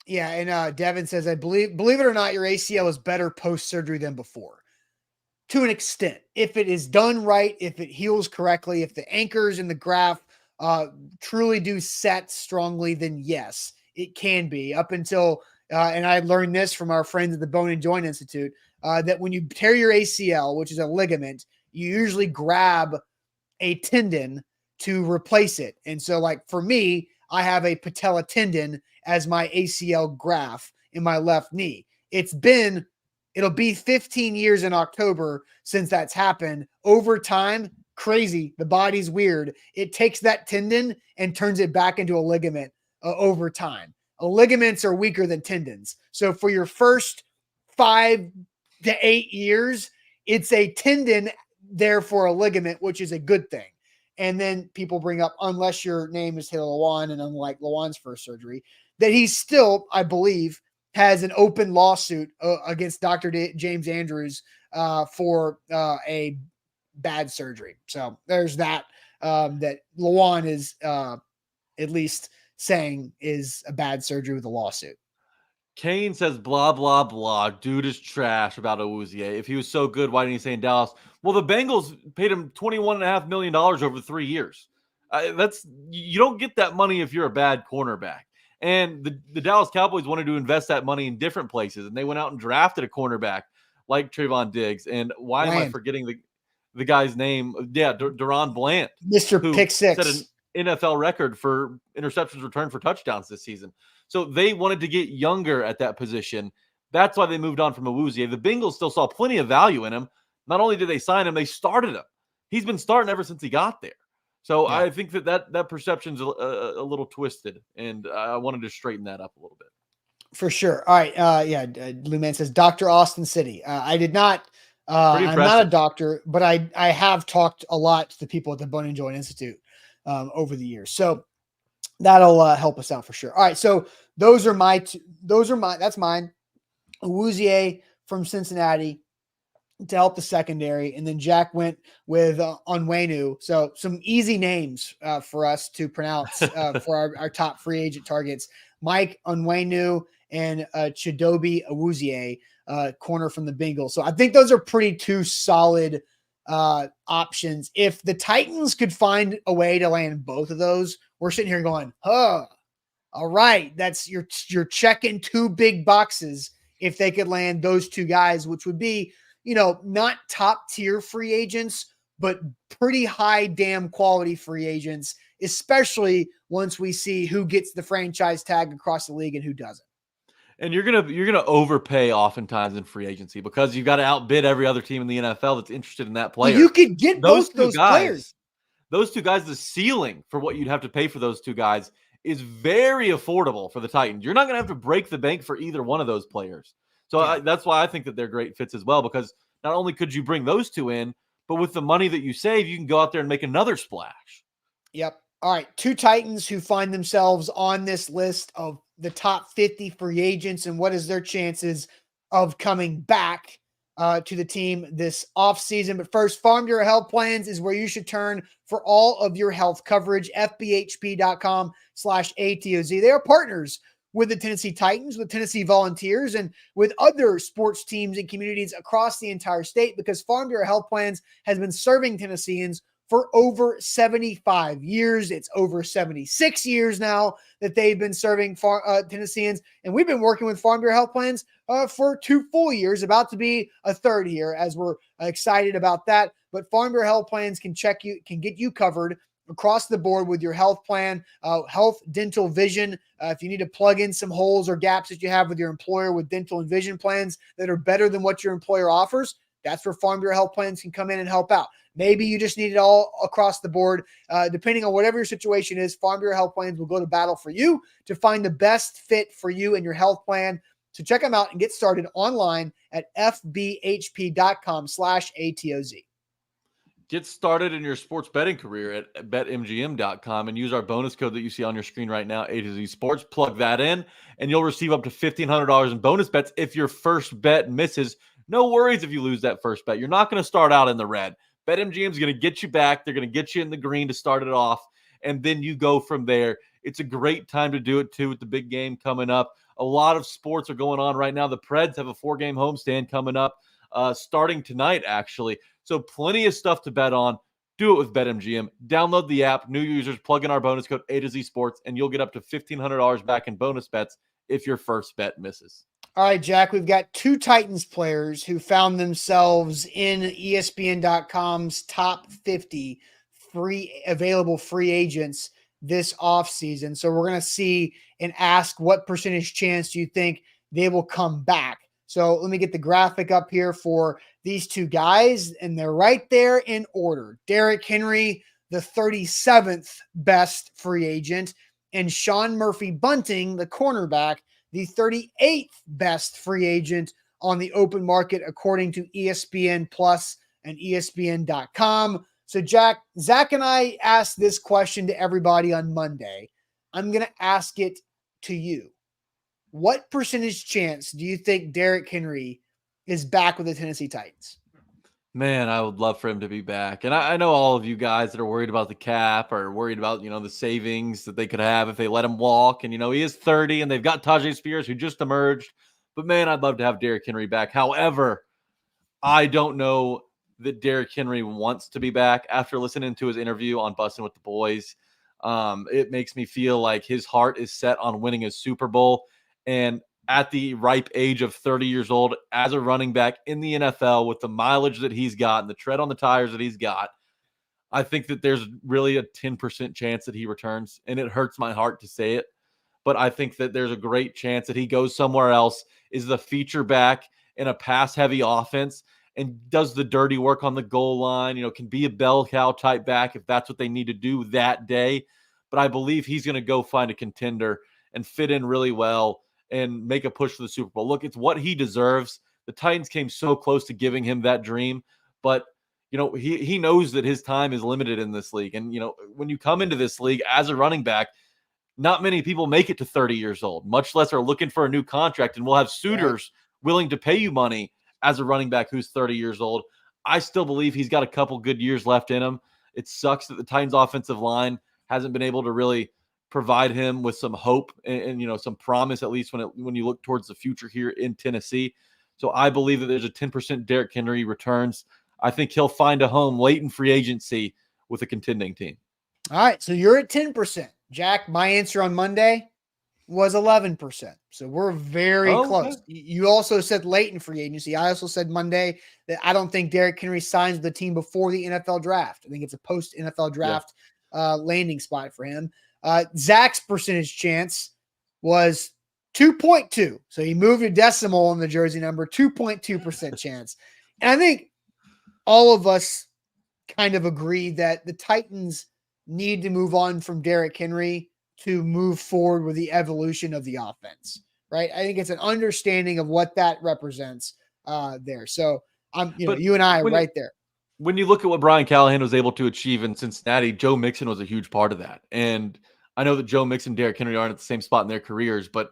Yeah, and Devin says, I believe it or not, your ACL is better post-surgery than before. To an extent, if it is done right, if it heals correctly, if the anchors in the graph truly do set strongly, then yes, it can be. Up until, and I learned this from our friends at the Bone and Joint Institute, that when you tear your ACL, which is a ligament, you usually grab a tendon to replace it. And so, like for me, I have a patella tendon as my ACL graft in my left knee. It'll be 15 years in October since that's happened. Over time, crazy. The body's weird. It takes that tendon and turns it back into a ligament over time. Ligaments are weaker than tendons. So for your first 5 to 8 years, it's a tendon, therefore a ligament, which is a good thing. And then people bring up, unless your name is Taylor Lewan, and unlike Lewan's first surgery, that he's still, I believe, has an open lawsuit against Dr. James Andrews for a bad surgery. So there's that, that Lewan is at least saying is a bad surgery with a lawsuit.
Kane says, blah, blah, blah. Dude is trash about Awuzie. If he was so good, why didn't he stay in Dallas? Well, the Bengals paid him $21.5 million over 3 years. You don't get that money if you're a bad cornerback. And the Dallas Cowboys wanted to invest that money in different places, and they went out and drafted a cornerback like Trayvon Diggs. And why am I forgetting the guy's name? Yeah, Deron Bland.
Mr. Pick Six.
Set an NFL record for interceptions returned for touchdowns this season. So they wanted to get younger at that position. That's why they moved on from Awuzie. The Bengals still saw plenty of value in him. Not only did they sign him, they started him. He's been starting ever since he got there. So yeah. I think that perception's a little twisted, and I wanted to straighten that up a little bit.
For sure. All right. Blue Man says, Dr. Austin City. I did not, I'm not a doctor, but I have talked a lot to the people at the Bone and Joint Institute over the years. So that'll help us out for sure. All right. So that's mine. Awuzie from Cincinnati to help the secondary. And then Jack went with Onwenu. So some easy names for us to pronounce for our top free agent targets. Mike Onwenu and Chidobe Awuzie, corner from the Bengals. So I think those are pretty two solid options. If the Titans could find a way to land both of those, we're sitting here going, all right, that's you're checking two big boxes if they could land those two guys, which would be, not top tier free agents, but pretty high damn quality free agents, especially once we see who gets the franchise tag across the league and who doesn't.
And you're gonna overpay oftentimes in free agency because you've got to outbid every other team in the NFL that's interested in that player.
Well, you could get both those players.
Those two guys, the ceiling for what you'd have to pay for those two guys is very affordable for the Titans. You're not going to have to break the bank for either one of those players. So that's why I think that they're great fits as well, because not only could you bring those two in, but with the money that you save, you can go out there and make another splash.
Yep. All right. Two Titans who find themselves on this list of the top 50 free agents and what is their chances of coming back to the team this offseason. But first, Farm Bureau Health Plans is where you should turn for all of your health coverage. FBHP.com/ATOZ. They are partners with the Tennessee Titans, with Tennessee Volunteers, and with other sports teams and communities across the entire state, because Farm Bureau Health Plans has been serving Tennesseans for over 75 years. It's over 76 years now that they've been serving Tennesseans. And we've been working with Farm Bureau Health Plans for 2 full years, about to be a third here, as we're excited about that. But Farm Bureau Health Plans can get you covered across the board with your health plan, health, dental, vision. If you need to plug in some holes or gaps that you have with your employer with dental and vision plans that are better than what your employer offers, that's where Farm Bureau Health Plans can come in and help out. Maybe you just need it all across the board. Depending on whatever your situation is, Farm Bureau Health Plans will go to battle for you to find the best fit for you and your health plan. So check them out and get started online at fbhp.com/ATOZ.
Get started in your sports betting career at BetMGM.com and use our bonus code that you see on your screen right now, A2Z Sports. Plug that in, and you'll receive up to $1,500 in bonus bets if your first bet misses. No worries if you lose that first bet. You're not going to start out in the red. BetMGM is going to get you back. They're going to get you in the green to start it off, and then you go from there. It's a great time to do it, too, with the big game coming up. A lot of sports are going on right now. The Preds have a 4-game homestand coming up starting tonight, actually. So plenty of stuff to bet on. Do it with BetMGM. Download the app. New users plug in our bonus code A to Z Sports, and you'll get up to $1,500 back in bonus bets if your first bet misses.
All right, Jack, we've got 2 Titans players who found themselves in ESPN.com's top 50 available free agents this offseason. So we're going to see and ask what percentage chance do you think they will come back. So let me get the graphic up here for these 2 guys, and they're right there in order. Derrick Henry, the 37th best free agent, and Sean Murphy-Bunting, the cornerback, the 38th best free agent on the open market, according to ESPN Plus and ESPN.com. So, Zach and I asked this question to everybody on Monday. I'm going to ask it to you. What percentage chance do you think Derrick Henry is back with the Tennessee Titans?
Man, I would love for him to be back. And I know all of you guys that are worried about the cap or worried about, the savings that they could have if they let him walk. And, he is 30 and they've got Tajay Spears who just emerged. But, man, I'd love to have Derrick Henry back. However, I don't know that Derrick Henry wants to be back after listening to his interview on Bussin' with the Boys. It makes me feel like his heart is set on winning a Super Bowl. And at the ripe age of 30 years old, as a running back in the NFL with the mileage that he's got and the tread on the tires that he's got, I think that there's really a 10% chance that he returns. And it hurts my heart to say it, but I think that there's a great chance that he goes somewhere else, is the feature back in a pass-heavy offense, and does the dirty work on the goal line, can be a bell cow type back if that's what they need to do that day. But I believe he's going to go find a contender and fit in really well and make a push for the Super Bowl. Look, it's what he deserves. The Titans came so close to giving him that dream, but he knows that his time is limited in this league. And when you come into this league as a running back, not many people make it to 30 years old, much less are looking for a new contract. And we'll have suitors willing to pay you money as a running back who's 30 years old. I still believe he's got a couple good years left in him. It sucks that the Titans offensive line hasn't been able to really provide him with some hope and some promise, at least when you look towards the future here in Tennessee. So I believe that there's a 10% Derrick Henry returns. I think he'll find a home late in free agency with a contending team.
All right, so you're at 10%. Jack, my answer on Monday was 11%. So we're very close.
Okay.
You also said late in free agency. I also said Monday that I don't think Derrick Henry signs with the team before the NFL draft. I think it's a post-NFL draft landing spot for him. Zach's percentage chance was 2.2. So he moved a decimal on the jersey number, 2.2% chance. And I think all of us kind of agree that the Titans need to move on from Derrick Henry to move forward with the evolution of the offense, right? I think it's an understanding of what that represents there. So you and I are right there.
When you look at what Brian Callahan was able to achieve in Cincinnati, Joe Mixon was a huge part of that. And I know that Joe Mixon and Derrick Henry aren't at the same spot in their careers, but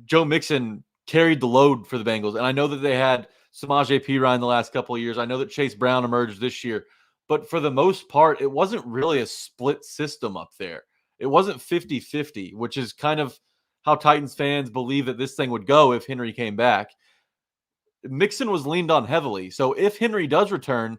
Joe Mixon carried the load for the Bengals. And I know that they had Samaje Perine the last couple of years. I know that Chase Brown emerged this year. But for the most part, it wasn't really a split system up there. It wasn't 50-50, which is kind of how Titans fans believe that this thing would go if Henry came back. Mixon was leaned on heavily. So if Henry does return,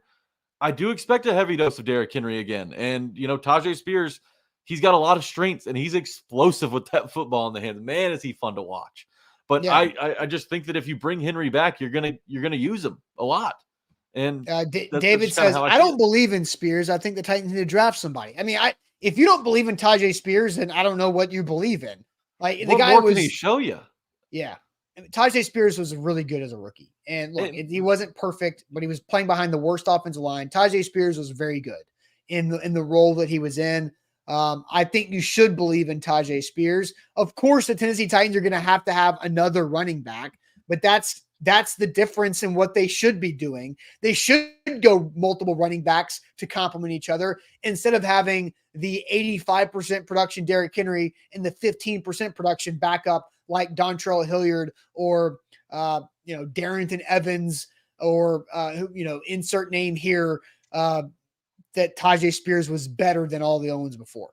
I do expect a heavy dose of Derrick Henry again. And, Tajay Spears, he's got a lot of strengths, and he's explosive with that football in the hands. Man, is he fun to watch. But I just think that if you bring Henry back, you're gonna use him a lot. And
David says, I don't believe in Spears. I think the Titans need to draft somebody. I mean, if you don't believe in Tajay Spears, then I don't know what you believe in. Like the guy
more can he show you?
Yeah. I mean, Tajay Spears was really good as a rookie. And look, he wasn't perfect, but he was playing behind the worst offensive line. Tajay Spears was very good in the role that he was in. I think you should believe in Tajay Spears. Of course, the Tennessee Titans are going to have another running back, but that's the difference in what they should be doing. They should go multiple running backs to complement each other instead of having the 85% production Derrick Henry and the 15% production backup like Dontrell Hilliard or Darrington Evans or insert name here, that Tajay Spears was better than all the Owens before.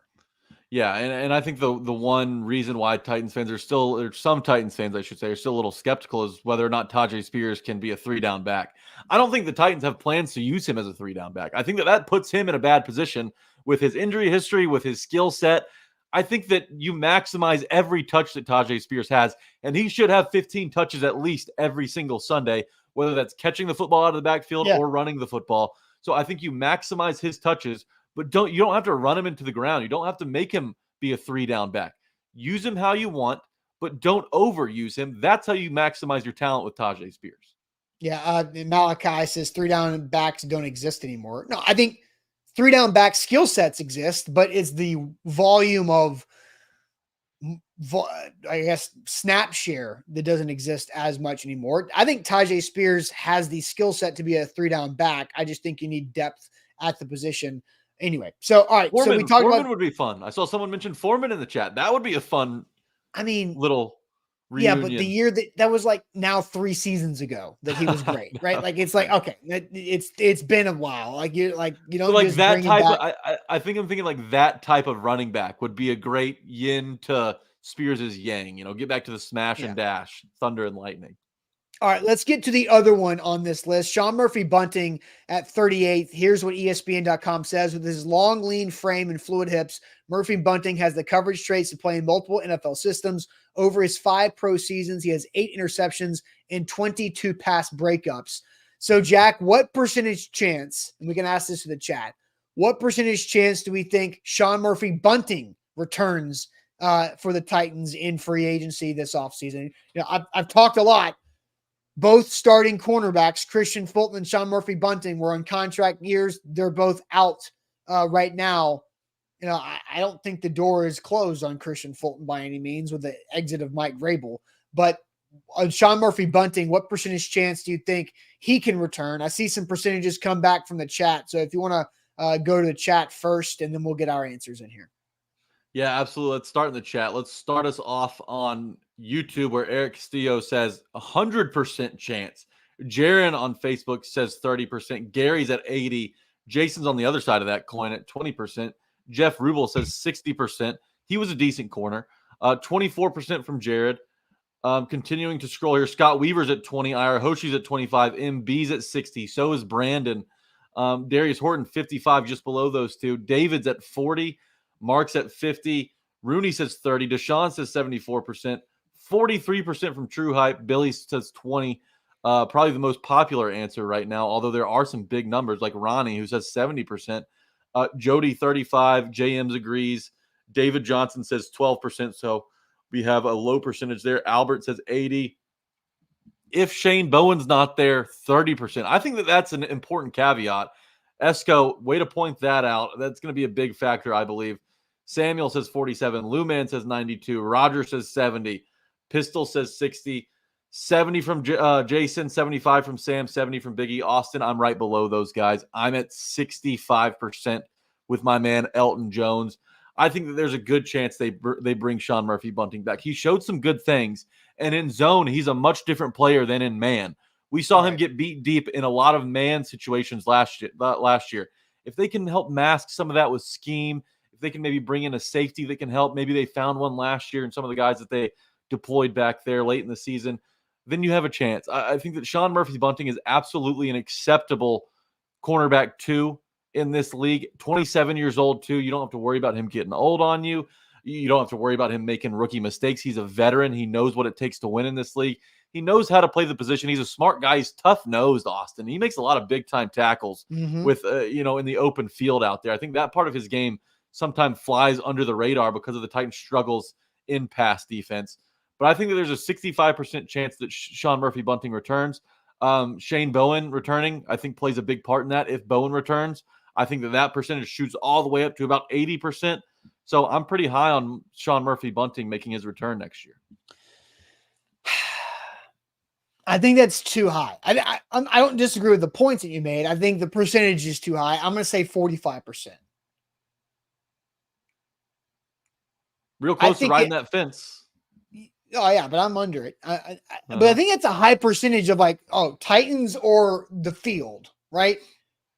Yeah, and I think the one reason why Titans fans are still, or some Titans fans, I should say, are still a little skeptical is whether or not Tajay Spears can be a 3-down back. I don't think the Titans have plans to use him as a 3-down back. I think that puts him in a bad position with his injury history, with his skill set. I think that you maximize every touch that Tajay Spears has, and he should have 15 touches at least every single Sunday, whether that's catching the football out of the backfield or running the football. So I think you maximize his touches, but you don't have to run him into the ground. You don't have to make him be a 3-down back. Use him how you want, but don't overuse him. That's how you maximize your talent with Tajay Spears.
Yeah, Malachi says 3-down backs don't exist anymore. No, I think 3-down back skill sets exist, but it's the volume of, I guess, snap share that doesn't exist as much anymore. I think Tajay Spears has the skill set to be a 3-down back. I just think you need depth at the position. Anyway, so all right,
Foreman,
so we talked
Foreman
about
would be fun. I saw someone mention Foreman in the chat. That would be a fun, little reunion.
Yeah, but the year that was like now 3 seasons ago that he was great, right? Like it's like, okay, it's been a while. Like you don't
like
just
that
bring him
type
back.
of, I think I'm thinking like that type of running back would be a great yin to Spears' yang. Get back to the smash and dash, thunder and lightning.
All right, let's get to the other one on this list. Sean Murphy-Bunting at 38th. Here's what ESPN.com says. With his long, lean frame and fluid hips, Murphy-Bunting has the coverage traits to play in multiple NFL systems. Over his 5 pro seasons, he has 8 interceptions and 22 pass breakups. So, Jack, what percentage chance, and we can ask this to the chat, what percentage chance do we think Sean Murphy-Bunting returns for the Titans in free agency this offseason? I've talked a lot. Both starting cornerbacks, Christian Fulton and Sean Murphy-Bunting, were on contract years. They're both out right now. I don't think the door is closed on Christian Fulton by any means with the exit of Mike Vrabel. But on Sean Murphy-Bunting, what percentage chance do you think he can return? I see some percentages come back from the chat. So if you want to go to the chat first, and then we'll get our answers in here.
Yeah, absolutely. Let's start in the chat. Let's start us off on YouTube, where Eric Castillo says 100% chance. Jaron on Facebook says 30%. Gary's at 80%. Jason's on the other side of that coin at 20%. Jeff Rubel says 60%. He was a decent corner. 24% from Jared. Continuing to scroll here, Scott Weaver's at 20. Ira Hoshi's at 25. MB's at 60. So is Brandon. Darius Horton, 55, just below those two. David's at 40. Mark's at 50. Rooney says 30. Deshaun says 74%. 43% from True Hype. Billy says 20. Probably the most popular answer right now, although there are some big numbers like Ronnie, who says 70%. Jody, 35. JMs agrees. David Johnson says 12%. So we have a low percentage there. Albert says 80. If Shane Bowen's not there, 30%. I think that's an important caveat. Esco, way to point that out. That's going to be a big factor, I believe. Samuel says 47. Luman says 92. Roger says 70. Pistol says 60. 70 from Jason, 75 from Sam, 70 from Biggie. Austin, I'm right below those guys. I'm at 65% with my man Elton Jones. I think that there's a good chance they bring Sean Murphy-Bunting back. He showed some good things, and in zone, he's a much different player than in man. We saw him get beat deep in a lot of man situations last year. If they can help mask some of that with scheme, if they can maybe bring in a safety that can help, maybe they found one last year and some of the guys that they deployed back there late in the season, then you have a chance. I think that Sean Murphy-Bunting is absolutely an acceptable cornerback 2 in this league. 27 years old too. You don't have to worry about him getting old on you. You don't have to worry about him making rookie mistakes. He's a veteran. He knows what it takes to win in this league. He knows how to play the position. He's a smart guy. He's tough-nosed, Austin. He makes a lot of big-time tackles with, in the open field out there. I think that part of his game sometimes flies under the radar because of the Titans' struggles in pass defense. But I think that there's a 65% chance that Sean Murphy-Bunting returns. Shane Bowen returning, I think, plays a big part in that. If Bowen returns, I think that percentage shoots all the way up to about 80%. So I'm pretty high on Sean Murphy-Bunting making his return next year.
I think that's too high. I don't disagree with the points that you made. I think the percentage is too high. I'm going to say 45%.
Real close to riding that fence.
Oh, yeah, but I'm under it. But I think it's a high percentage of Titans or the field, right?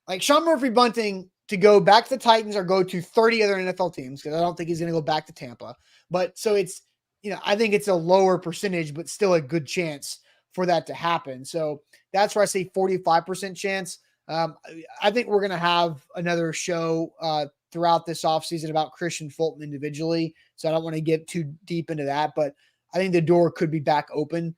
Like Sean Murphy-Bunting to go back to the Titans or go to 30 other NFL teams, because I don't think he's going to go back to Tampa. But so it's, I think it's a lower percentage, but still a good chance for that to happen. So that's where I say 45% chance. I think we're going to have another show throughout this offseason about Christian Fulton individually. So I don't want to get too deep into that, but I think the door could be back open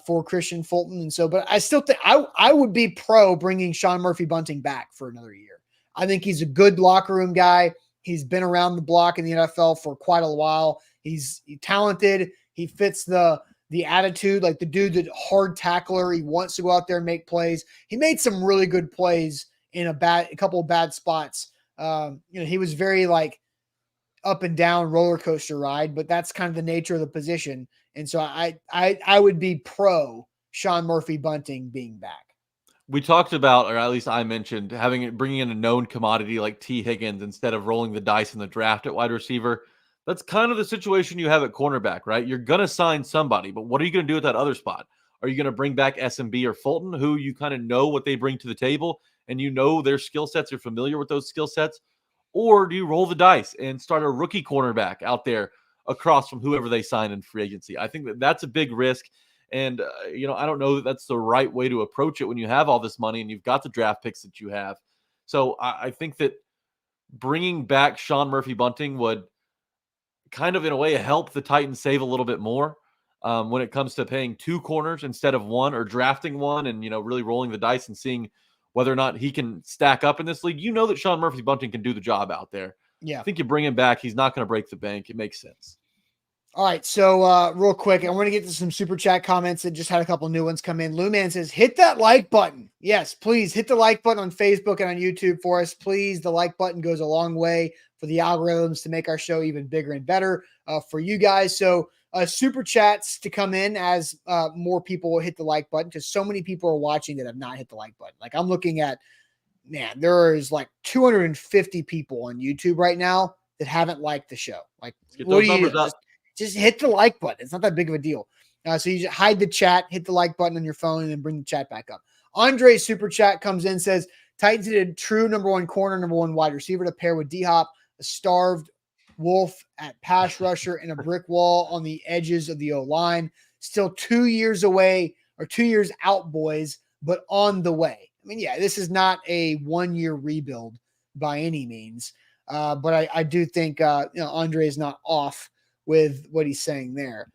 for Christian Fulton. And so, but I still think I would be pro bringing Sean Murphy-Bunting back for another year. I think he's a good locker room guy. He's been around the block in the NFL for quite a while. He's talented. He fits the attitude, like the dude, that hard tackler. He wants to go out there and make plays. He made some really good plays in a couple of bad spots. He was very like up and down roller coaster ride, but that's kind of the nature of the position. And so I would be pro Sean Murphy-Bunting being back.
We talked about, or at least I mentioned, bringing in a known commodity like T. Higgins instead of rolling the dice in the draft at wide receiver. That's kind of the situation you have at cornerback, right? You're going to sign somebody, but what are you going to do with that other spot? Are you going to bring back SMB or Fulton, who you kind of know what they bring to the table and their skill sets, you're familiar with those skill sets? Or do you roll the dice and start a rookie cornerback out there across from whoever they sign in free agency? I think that's a big risk. And, I don't know that that's the right way to approach it when you have all this money and you've got the draft picks that you have. So I think that bringing back Sean Murphy-Bunting would kind of, in a way, help the Titans save a little bit more when it comes to paying two corners instead of one, or drafting one and, really rolling the dice and seeing whether or not he can stack up in this league. You know that Sean Murphy-Bunting can do the job out there.
Yeah.
I think you bring him back. He's not going to break the bank. It makes sense.
All right, so real quick, I want to get to some super chat comments that just had a couple new ones come in. Lou Man says, hit that like button. Yes, please hit the like button on Facebook and on YouTube for us. Please, the like button goes a long way for the algorithms to make our show even bigger and better for you guys. So super chats to come in as more people will hit the like button, because so many people are watching that have not hit the like button. Like I'm looking at, man, there is like 250 people on YouTube right now that haven't liked the show. Like, what do you do? Just hit the like button. It's not that big of a deal. So you just hide the chat, hit the like button on your phone, and then bring the chat back up. Andre's super chat comes in, says, Titans need a true number one corner, number one wide receiver to pair with D-Hop, a starved wolf at pass rusher, and a brick wall on the edges of the O-line. Still 2 years away, or 2 years out, boys, but on the way. I mean, yeah, this is not a 1 year rebuild by any means. But I do think, Andre is not off with what he's saying there.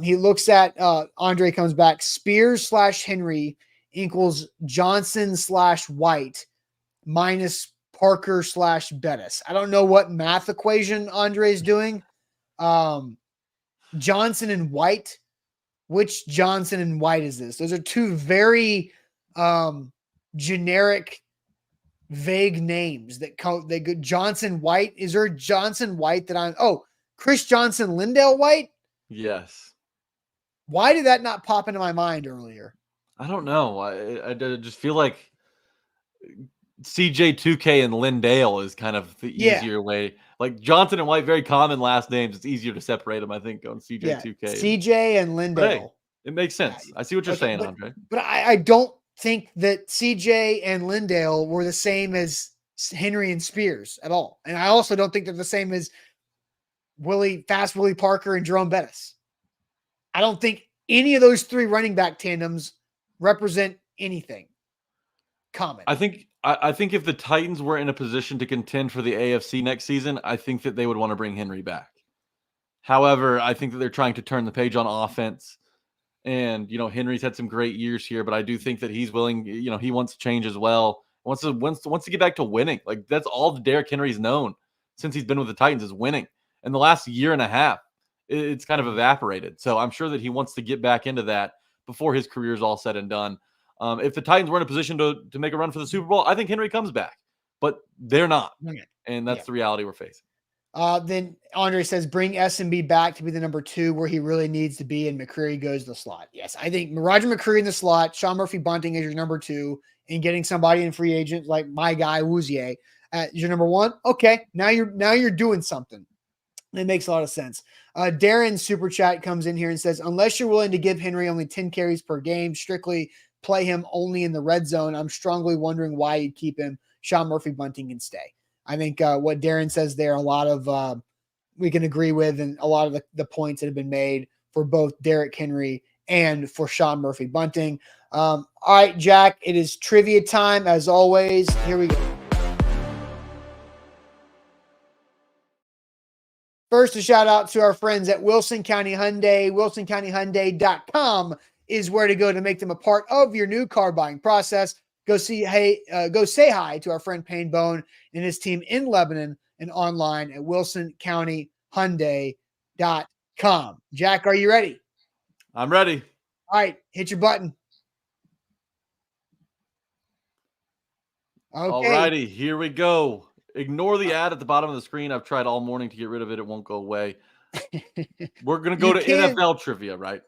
He looks at Andre comes back. Spears/Henry equals Johnson/White minus Parker/Bettis. I don't know what math equation Andre is doing. Johnson and White. Which Johnson and White is this? Those are two very generic, vague names that go Johnson White. Is there a Johnson White that I'm? Oh, Chris Johnson, Lindale White?
Yes.
Why did that not pop into my mind earlier?
I don't know. I just feel like CJ2K and Lindale is kind of the easier way. Like Johnson and White, very common last names. It's easier to separate them, I think, on CJ2K.
Yeah, CJ and Lindale.
Hey, it makes sense. I see what you're saying, Andre.
But I don't think that CJ and Lindale were the same as Henry and Spears at all. And I also don't think they're the same as Willie Parker and Jerome Bettis. I don't think any of those three running back tandems represent anything common.
I think if the Titans were in a position to contend for the AFC next season, I think that they would want to bring Henry back. However, I think that they're trying to turn the page on offense. And, Henry's had some great years here, but I do think that he's willing, he wants to change as well. Wants to get back to winning. Like, that's all that Derrick Henry's known since he's been with the Titans, is winning. In the last year and a half, it's kind of evaporated. So I'm sure that he wants to get back into that before his career is all said and done. If the Titans were in a position to make a run for the Super Bowl, I think Henry comes back. But they're not. And that's the reality we're facing.
Then Andre says, bring SMB back to be the number 2 where he really needs to be, and McCreary goes to the slot. Yes, I think Roger McCreary in the slot, Sean Murphy-Bunting is your number 2, and getting somebody in free agent like my guy Awuzie is your number 1. Okay, now you're doing something. It makes a lot of sense. Darren's super chat comes in here and says, unless you're willing to give Henry only 10 carries per game, strictly play him only in the red zone, I'm strongly wondering why you'd keep him. Sean Murphy-Bunting can stay. I think what Darren says there, a lot of we can agree with, and a lot of the points that have been made for both Derrick Henry and for Sean Murphy-Bunting. All right, Jack, it is trivia time as always. Here we go. First, a shout out to our friends at Wilson County Hyundai. WilsonCountyHyundai.com is where to go to make them a part of your new car buying process. Go say hi to our friend Payne Bone and his team in Lebanon and online at WilsonCountyHyundai.com. Jack, are you ready?
I'm ready.
All right, hit your button. Okay.
All righty, here we go. Ignore the ad at the bottom of the screen. I've tried all morning to get rid of it. It won't go away. We're going to go to NFL trivia, right?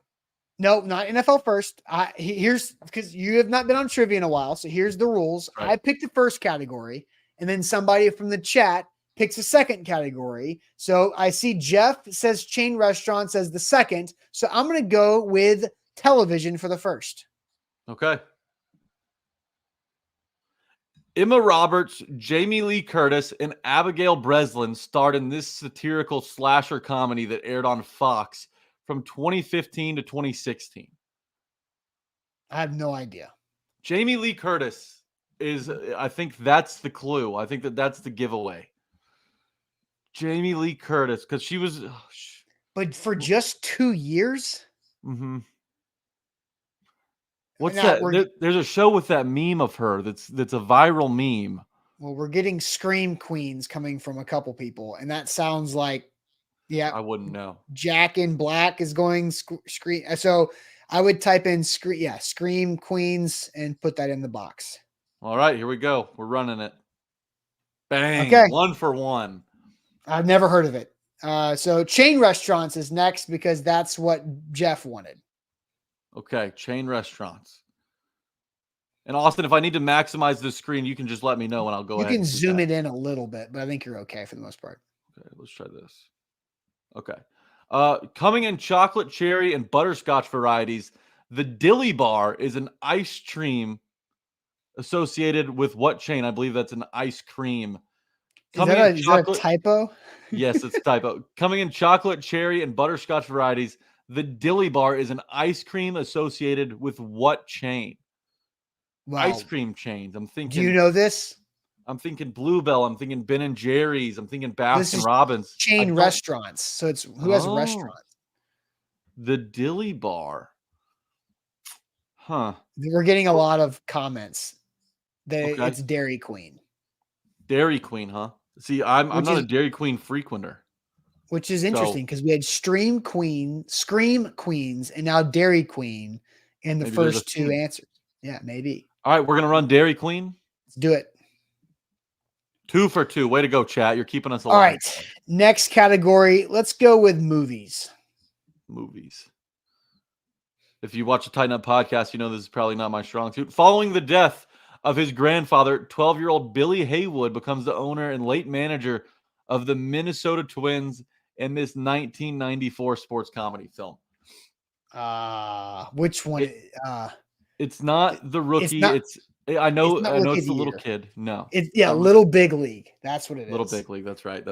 No, not NFL first. Here's because you have not been on trivia in a while. So here's the rules. Right. I picked the first category, and then somebody from the chat picks a second category. So I see Jeff says chain restaurants as the second. So I'm going to go with television for the first.
Okay. Emma Roberts, Jamie Lee Curtis, and Abigail Breslin starred in this satirical slasher comedy that aired on Fox from 2015 to 2016.
I have no idea.
Jamie Lee Curtis is, I think that's the clue. I think that's the giveaway. Jamie Lee Curtis, because she was...
But for just 2 years?
Mm-hmm. What's that? There's a show with that meme of her that's a viral meme.
Well, we're getting Scream Queens coming from a couple people, and that sounds like, yeah.
I wouldn't know.
Jack in Black is going Scream. So I would type in Scream Queens and put that in the box.
All right, here we go. We're running it. Bang.
Okay.
1 for 1.
I've never heard of it. So chain restaurants is next because that's what Jeff wanted.
Okay, chain restaurants. And Austin, if I need to maximize the screen, you can just let me know and I'll go ahead.
You can zoom it in a little bit, but I think you're okay for the most part.
Okay, let's try this. Okay. Coming in chocolate, cherry, and butterscotch varieties, the Dilly Bar is an ice cream associated with what chain? I believe that's an ice cream.
Is that a typo?
Yes, it's a typo. Coming in chocolate, cherry, and butterscotch varieties, the Dilly Bar is an ice cream associated with what chain? Wow. Ice cream chains. I'm thinking.
Do you know this?
I'm thinking Bluebell. I'm thinking Ben and Jerry's. I'm thinking Baskin Robbins.
Chain restaurants. So it's who has a restaurant?
The Dilly Bar. Huh.
We're getting a lot of comments that it's Dairy Queen.
Dairy Queen, huh? See, I'm not a Dairy Queen frequenter.
Which is interesting because we had Scream Queens, and now Dairy Queen in the first two answers. Yeah, maybe.
All right, we're going to run Dairy Queen.
Let's do it.
2 for 2. Way to go, chat. You're keeping us alive.
All right, next category. Let's go with movies.
Movies. If you watch the Tighten Up podcast, you know this is probably not my strong suit. Following the death of his grandfather, 12-year-old Billy Haywood becomes the owner and late manager of the Minnesota Twins in this 1994 sports comedy film.
Which one?
It's not The Rookie. I know it's the little kid. No.
Little Big League. That's what it is.
Little Big League. That's right.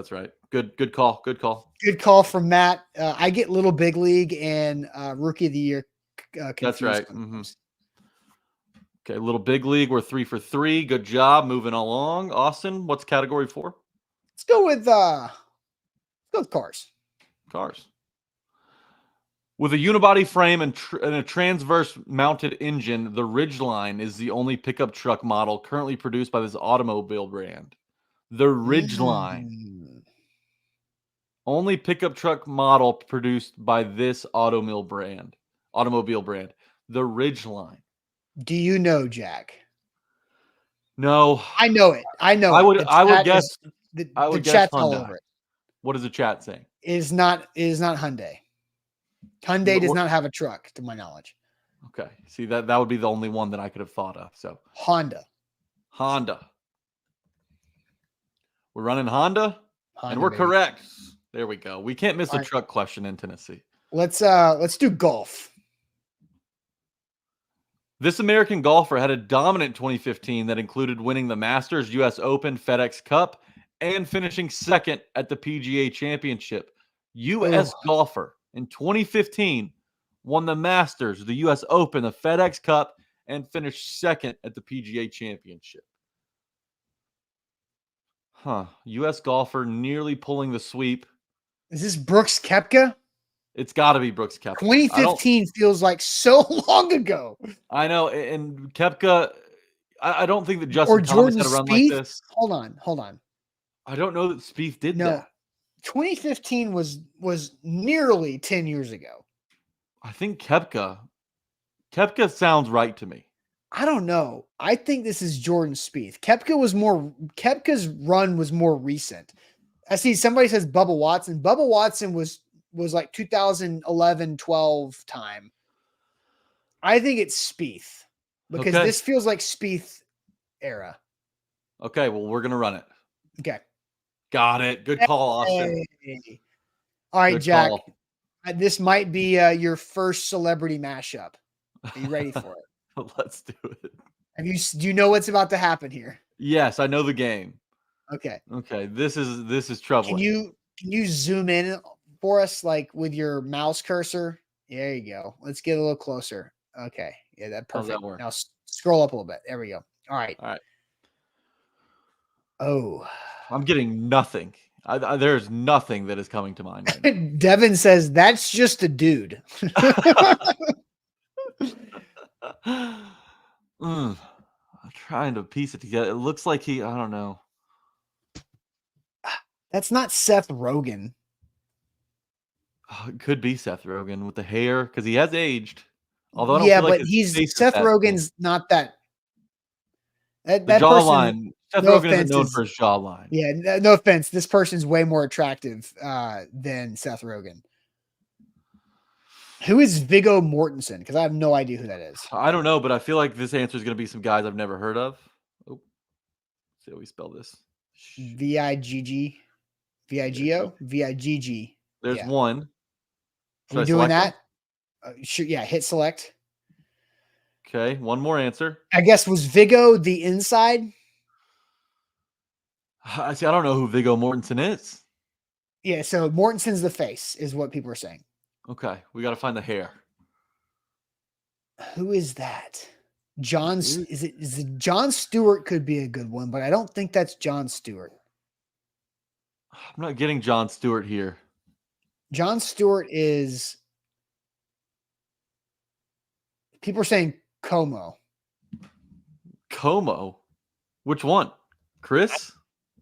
Good call. Good
call from Matt. I get Little Big League and Rookie of the Year.
That's right. Mm-hmm. Okay, Little Big League. We're 3 for 3. Good job. Moving along. Austin, what's category 4?
Let's go with cars.
Cars. With a unibody frame and a transverse mounted engine, the Ridgeline is the only pickup truck model currently produced by this automobile brand. The Ridgeline. Only pickup truck model produced by this automobile brand. The Ridgeline.
Do you know, Jack?
No.
I know it. I would
guess
the chat's all over it.
What is the chat saying?
It is not Hyundai. Hyundai does not have a truck, to my knowledge.
Okay. See, that would be the only one that I could have thought of. So
Honda.
We're running Honda and we're correct. There we go. We can't miss a truck question in Tennessee.
Let's do golf.
This American golfer had a dominant 2015 that included winning the Masters, U.S. Open, FedEx Cup, and finishing second at the PGA Championship. U.S. golfer in 2015 won the Masters, the U.S. Open, the FedEx Cup, and finished second at the PGA Championship. U.S. golfer nearly pulling the sweep.
Is this Brooks Koepka?
It's got to be Brooks Koepka.
2015 feels like so long ago.
I know, and Koepka, I don't think that Justin Thomas had a run like this.
Hold on.
I don't know that Spieth did
No,
that.
2015 was nearly 10 years ago.
I think Koepka sounds right to me.
I don't know. I think this is Jordan Spieth. Koepka's run was more recent. I see somebody says Bubba Watson. Bubba Watson was like 2011, 12 time. I think it's Spieth because this feels like Spieth era.
Okay, well, we're going to run it.
Okay.
Got it. Good call, Austin.
Hey. All right,
Good
Jack.
call.
This might be your first celebrity mashup. Are you ready for it?
Let's do it.
Do you know what's about to happen here?
Yes, I know the game.
Okay.
This is troubling.
Can you zoom in for us, like with your mouse cursor? There you go. Let's get a little closer. Okay. Yeah, that's perfect.
How's that work?
Now scroll up a little bit. There we go. All right. Oh,
I'm getting nothing. There's nothing that is coming to mind right now.
Devin says that's just a dude.
I'm trying to piece it together. It looks like I don't know.
That's not Seth Rogen.
Oh, it could be Seth Rogen with the hair because he has aged. Although I don't feel like
Seth Rogen's not that. That
jawline. Seth
no
Rogen isn't known for his jawline.
Yeah, no offense. This person's way more attractive than Seth Rogen. Who is Viggo Mortensen? Because I have no idea who that is.
I don't know, but I feel like this answer is going to be some guys I've never heard of. Oh, let's see how we spell this.
Vigg. Vigo? Vigg.
There's one.
Are you doing that? Sure. Yeah. Hit select.
Okay. One more answer.
I guess was Viggo the inside?
I don't know who Viggo Mortensen is.
Yeah. So Mortensen's the face is what people are saying.
Okay. We got to find the hair.
Who is that? Is it Jon Stewart could be a good one, but I don't think that's Jon Stewart.
I'm not getting Jon Stewart here.
Jon Stewart is. People are saying Como.
Como? Which one? Chris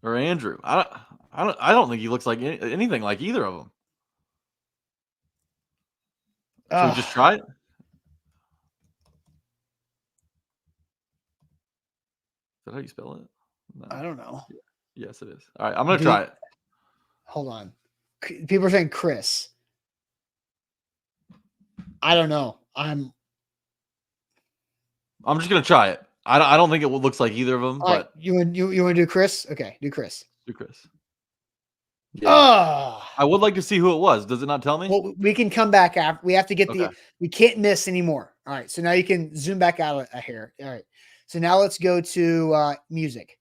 or Andrew? I don't think he looks like anything like either of them. Should we just try it? Is that how you spell it? No.
I don't know.
Yes, it is. All right, I'm going to try it.
Hold on. People are saying Chris. I don't know. I'm
just going to try it. I don't think it looks like either of them. But
right, you want to do Chris? Okay, do Chris.
Do Chris.
Yeah.
I would like to see who it was. Does it not tell me?
Well, we can come back after. We have to get we can't miss anymore. All right. So now you can zoom back out of here. All right. So now let's go to music.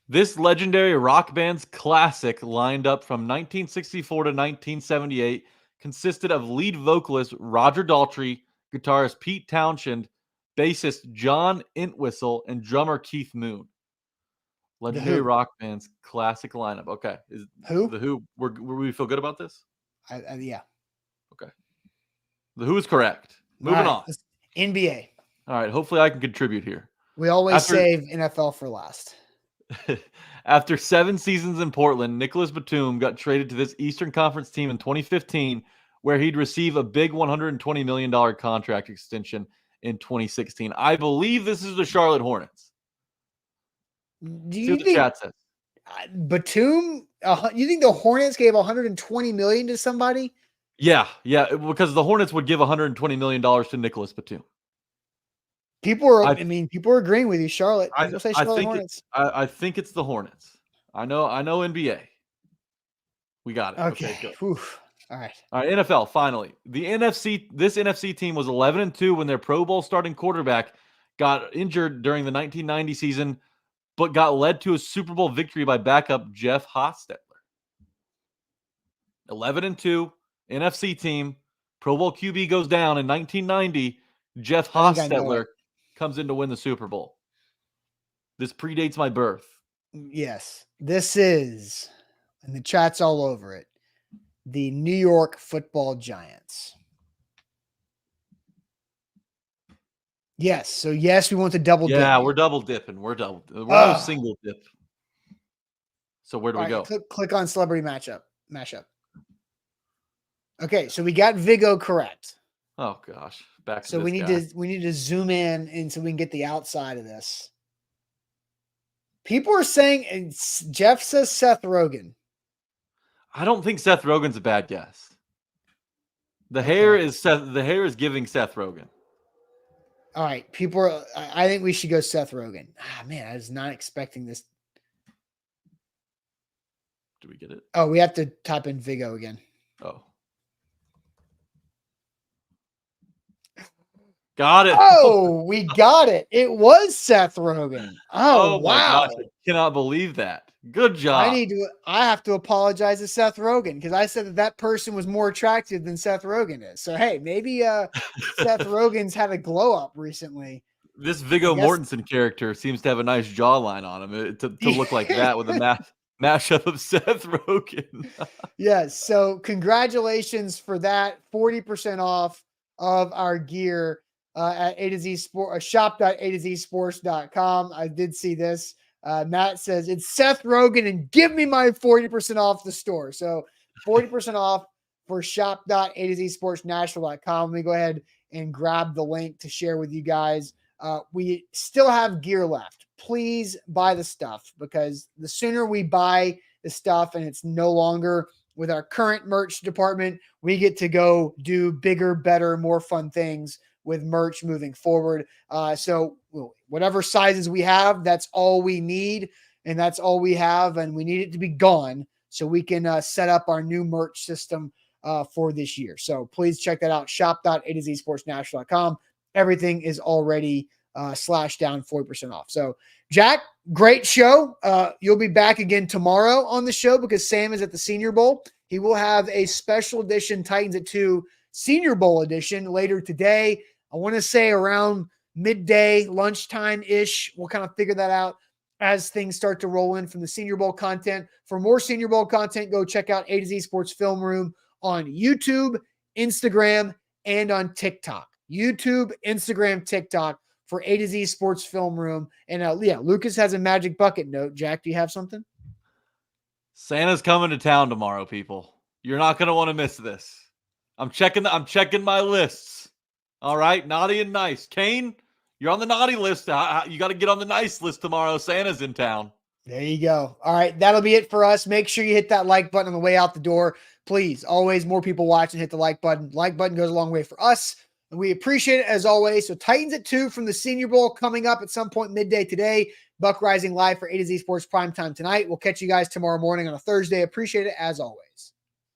This legendary rock band's classic, lined up from 1964 to 1978, consisted of lead vocalist Roger Daltrey, guitarist Pete Townshend, bassist John Entwistle, and drummer Keith Moon. Legendary rock band's classic lineup. Okay.
Who?
The Who. We feel good about this?
Yeah.
Okay. The Who is correct. Moving on.
NBA.
All right. Hopefully I can contribute here.
We always save NFL for last.
After 7 seasons in Portland, Nicholas Batum got traded to this Eastern Conference team in 2015, where he'd receive a big $120 million contract extension in 2016. I believe this is the Charlotte Hornets.
Do you think
chat says.
Batum? You think the Hornets gave $120 million to somebody?
Yeah, because the Hornets would give $120 million to Nicholas Batum.
People are agreeing with you, Charlotte.
I
say Charlotte Hornets.
I think it's the Hornets. I know NBA. We got it.
Okay, good. All All right.
All right, NFL, finally. This NFC team was 11-2 when their Pro Bowl starting quarterback got injured during the 1990 season, but got led to a Super Bowl victory by backup Jeff Hostetler. 11-2, NFC team. Pro Bowl QB goes down in 1990. Jeff
I think I know
Hostetler
it.
comes in to win the Super Bowl. This predates my birth.
Yes, this is, and the chat's all over it, the New York Football Giants. Yes, so yes, we want to double dip.
Yeah,
here.
we're double dipping. We're no single dip. So where do we go?
Click on celebrity mashup. Okay, so we got Vigo correct.
Oh gosh, back to
So
this
we need
guy.
to zoom in and so we can get the outside of this. People are saying, and Jeff says Seth Rogen.
I don't think Seth Rogen's a bad guess. The hair is giving Seth Rogen.
All right, I think we should go Seth Rogen. Ah, man, I was not expecting this.
Do we get it?
Oh, we have to type in Vigo again.
Oh. Got it.
Oh, we got it. It was Seth Rogen. Oh,
my
wow.
gosh, I cannot believe that. Good job.
I have to apologize to Seth Rogen because I said that person was more attractive than Seth Rogen is. So hey, maybe Seth Rogen's had a glow up recently.
This Viggo Mortensen character seems to have a nice jawline on him to look like that with a mashup of Seth Rogen.
Yes. So congratulations for that. 40% off of our gear at A to Z Sport, shop.a2zsports.com. I did see this. Matt says it's Seth Rogen and give me my 40% off the store. So 40% off for shop.a2zsportsnashville.com. Let me go ahead and grab the link to share with you guys. We still have gear left. Please buy the stuff because the sooner we buy the stuff and it's no longer with our current merch department, we get to go do bigger, better, more fun things with merch moving forward. So whatever sizes we have, that's all we need. And that's all we have. And we need it to be gone so we can set up our new merch system for this year. So please check that out. Shop.a2zsportsnashville.com. Everything is already slashed down 40% off. So Jack, great show. You'll be back again tomorrow on the show because Sam is at the Senior Bowl. He will have a special edition Titans at 2 Senior Bowl edition later today. I want to say around midday, lunchtime-ish. We'll kind of figure that out as things start to roll in from the Senior Bowl content. For more Senior Bowl content, go check out A to Z Sports Film Room on YouTube, Instagram, and on TikTok. YouTube, Instagram, TikTok for A to Z Sports Film Room. And Lucas has a magic bucket note. Jack, do you have something?
Santa's coming to town tomorrow, people. You're not going to want to miss this. I'm checking my lists. All right, naughty and nice. Kane, you're on the naughty list. You got to get on the nice list tomorrow. Santa's in town.
There you go. All right, that'll be it for us. Make sure you hit that like button on the way out the door. Please, always more people watching, hit the like button. Like button goes a long way for us, and we appreciate it as always. So Titans at 2 from the Senior Bowl coming up at some point midday today. Buck Rising live for A to Z Sports Primetime tonight. We'll catch you guys tomorrow morning on a Thursday. Appreciate it as always.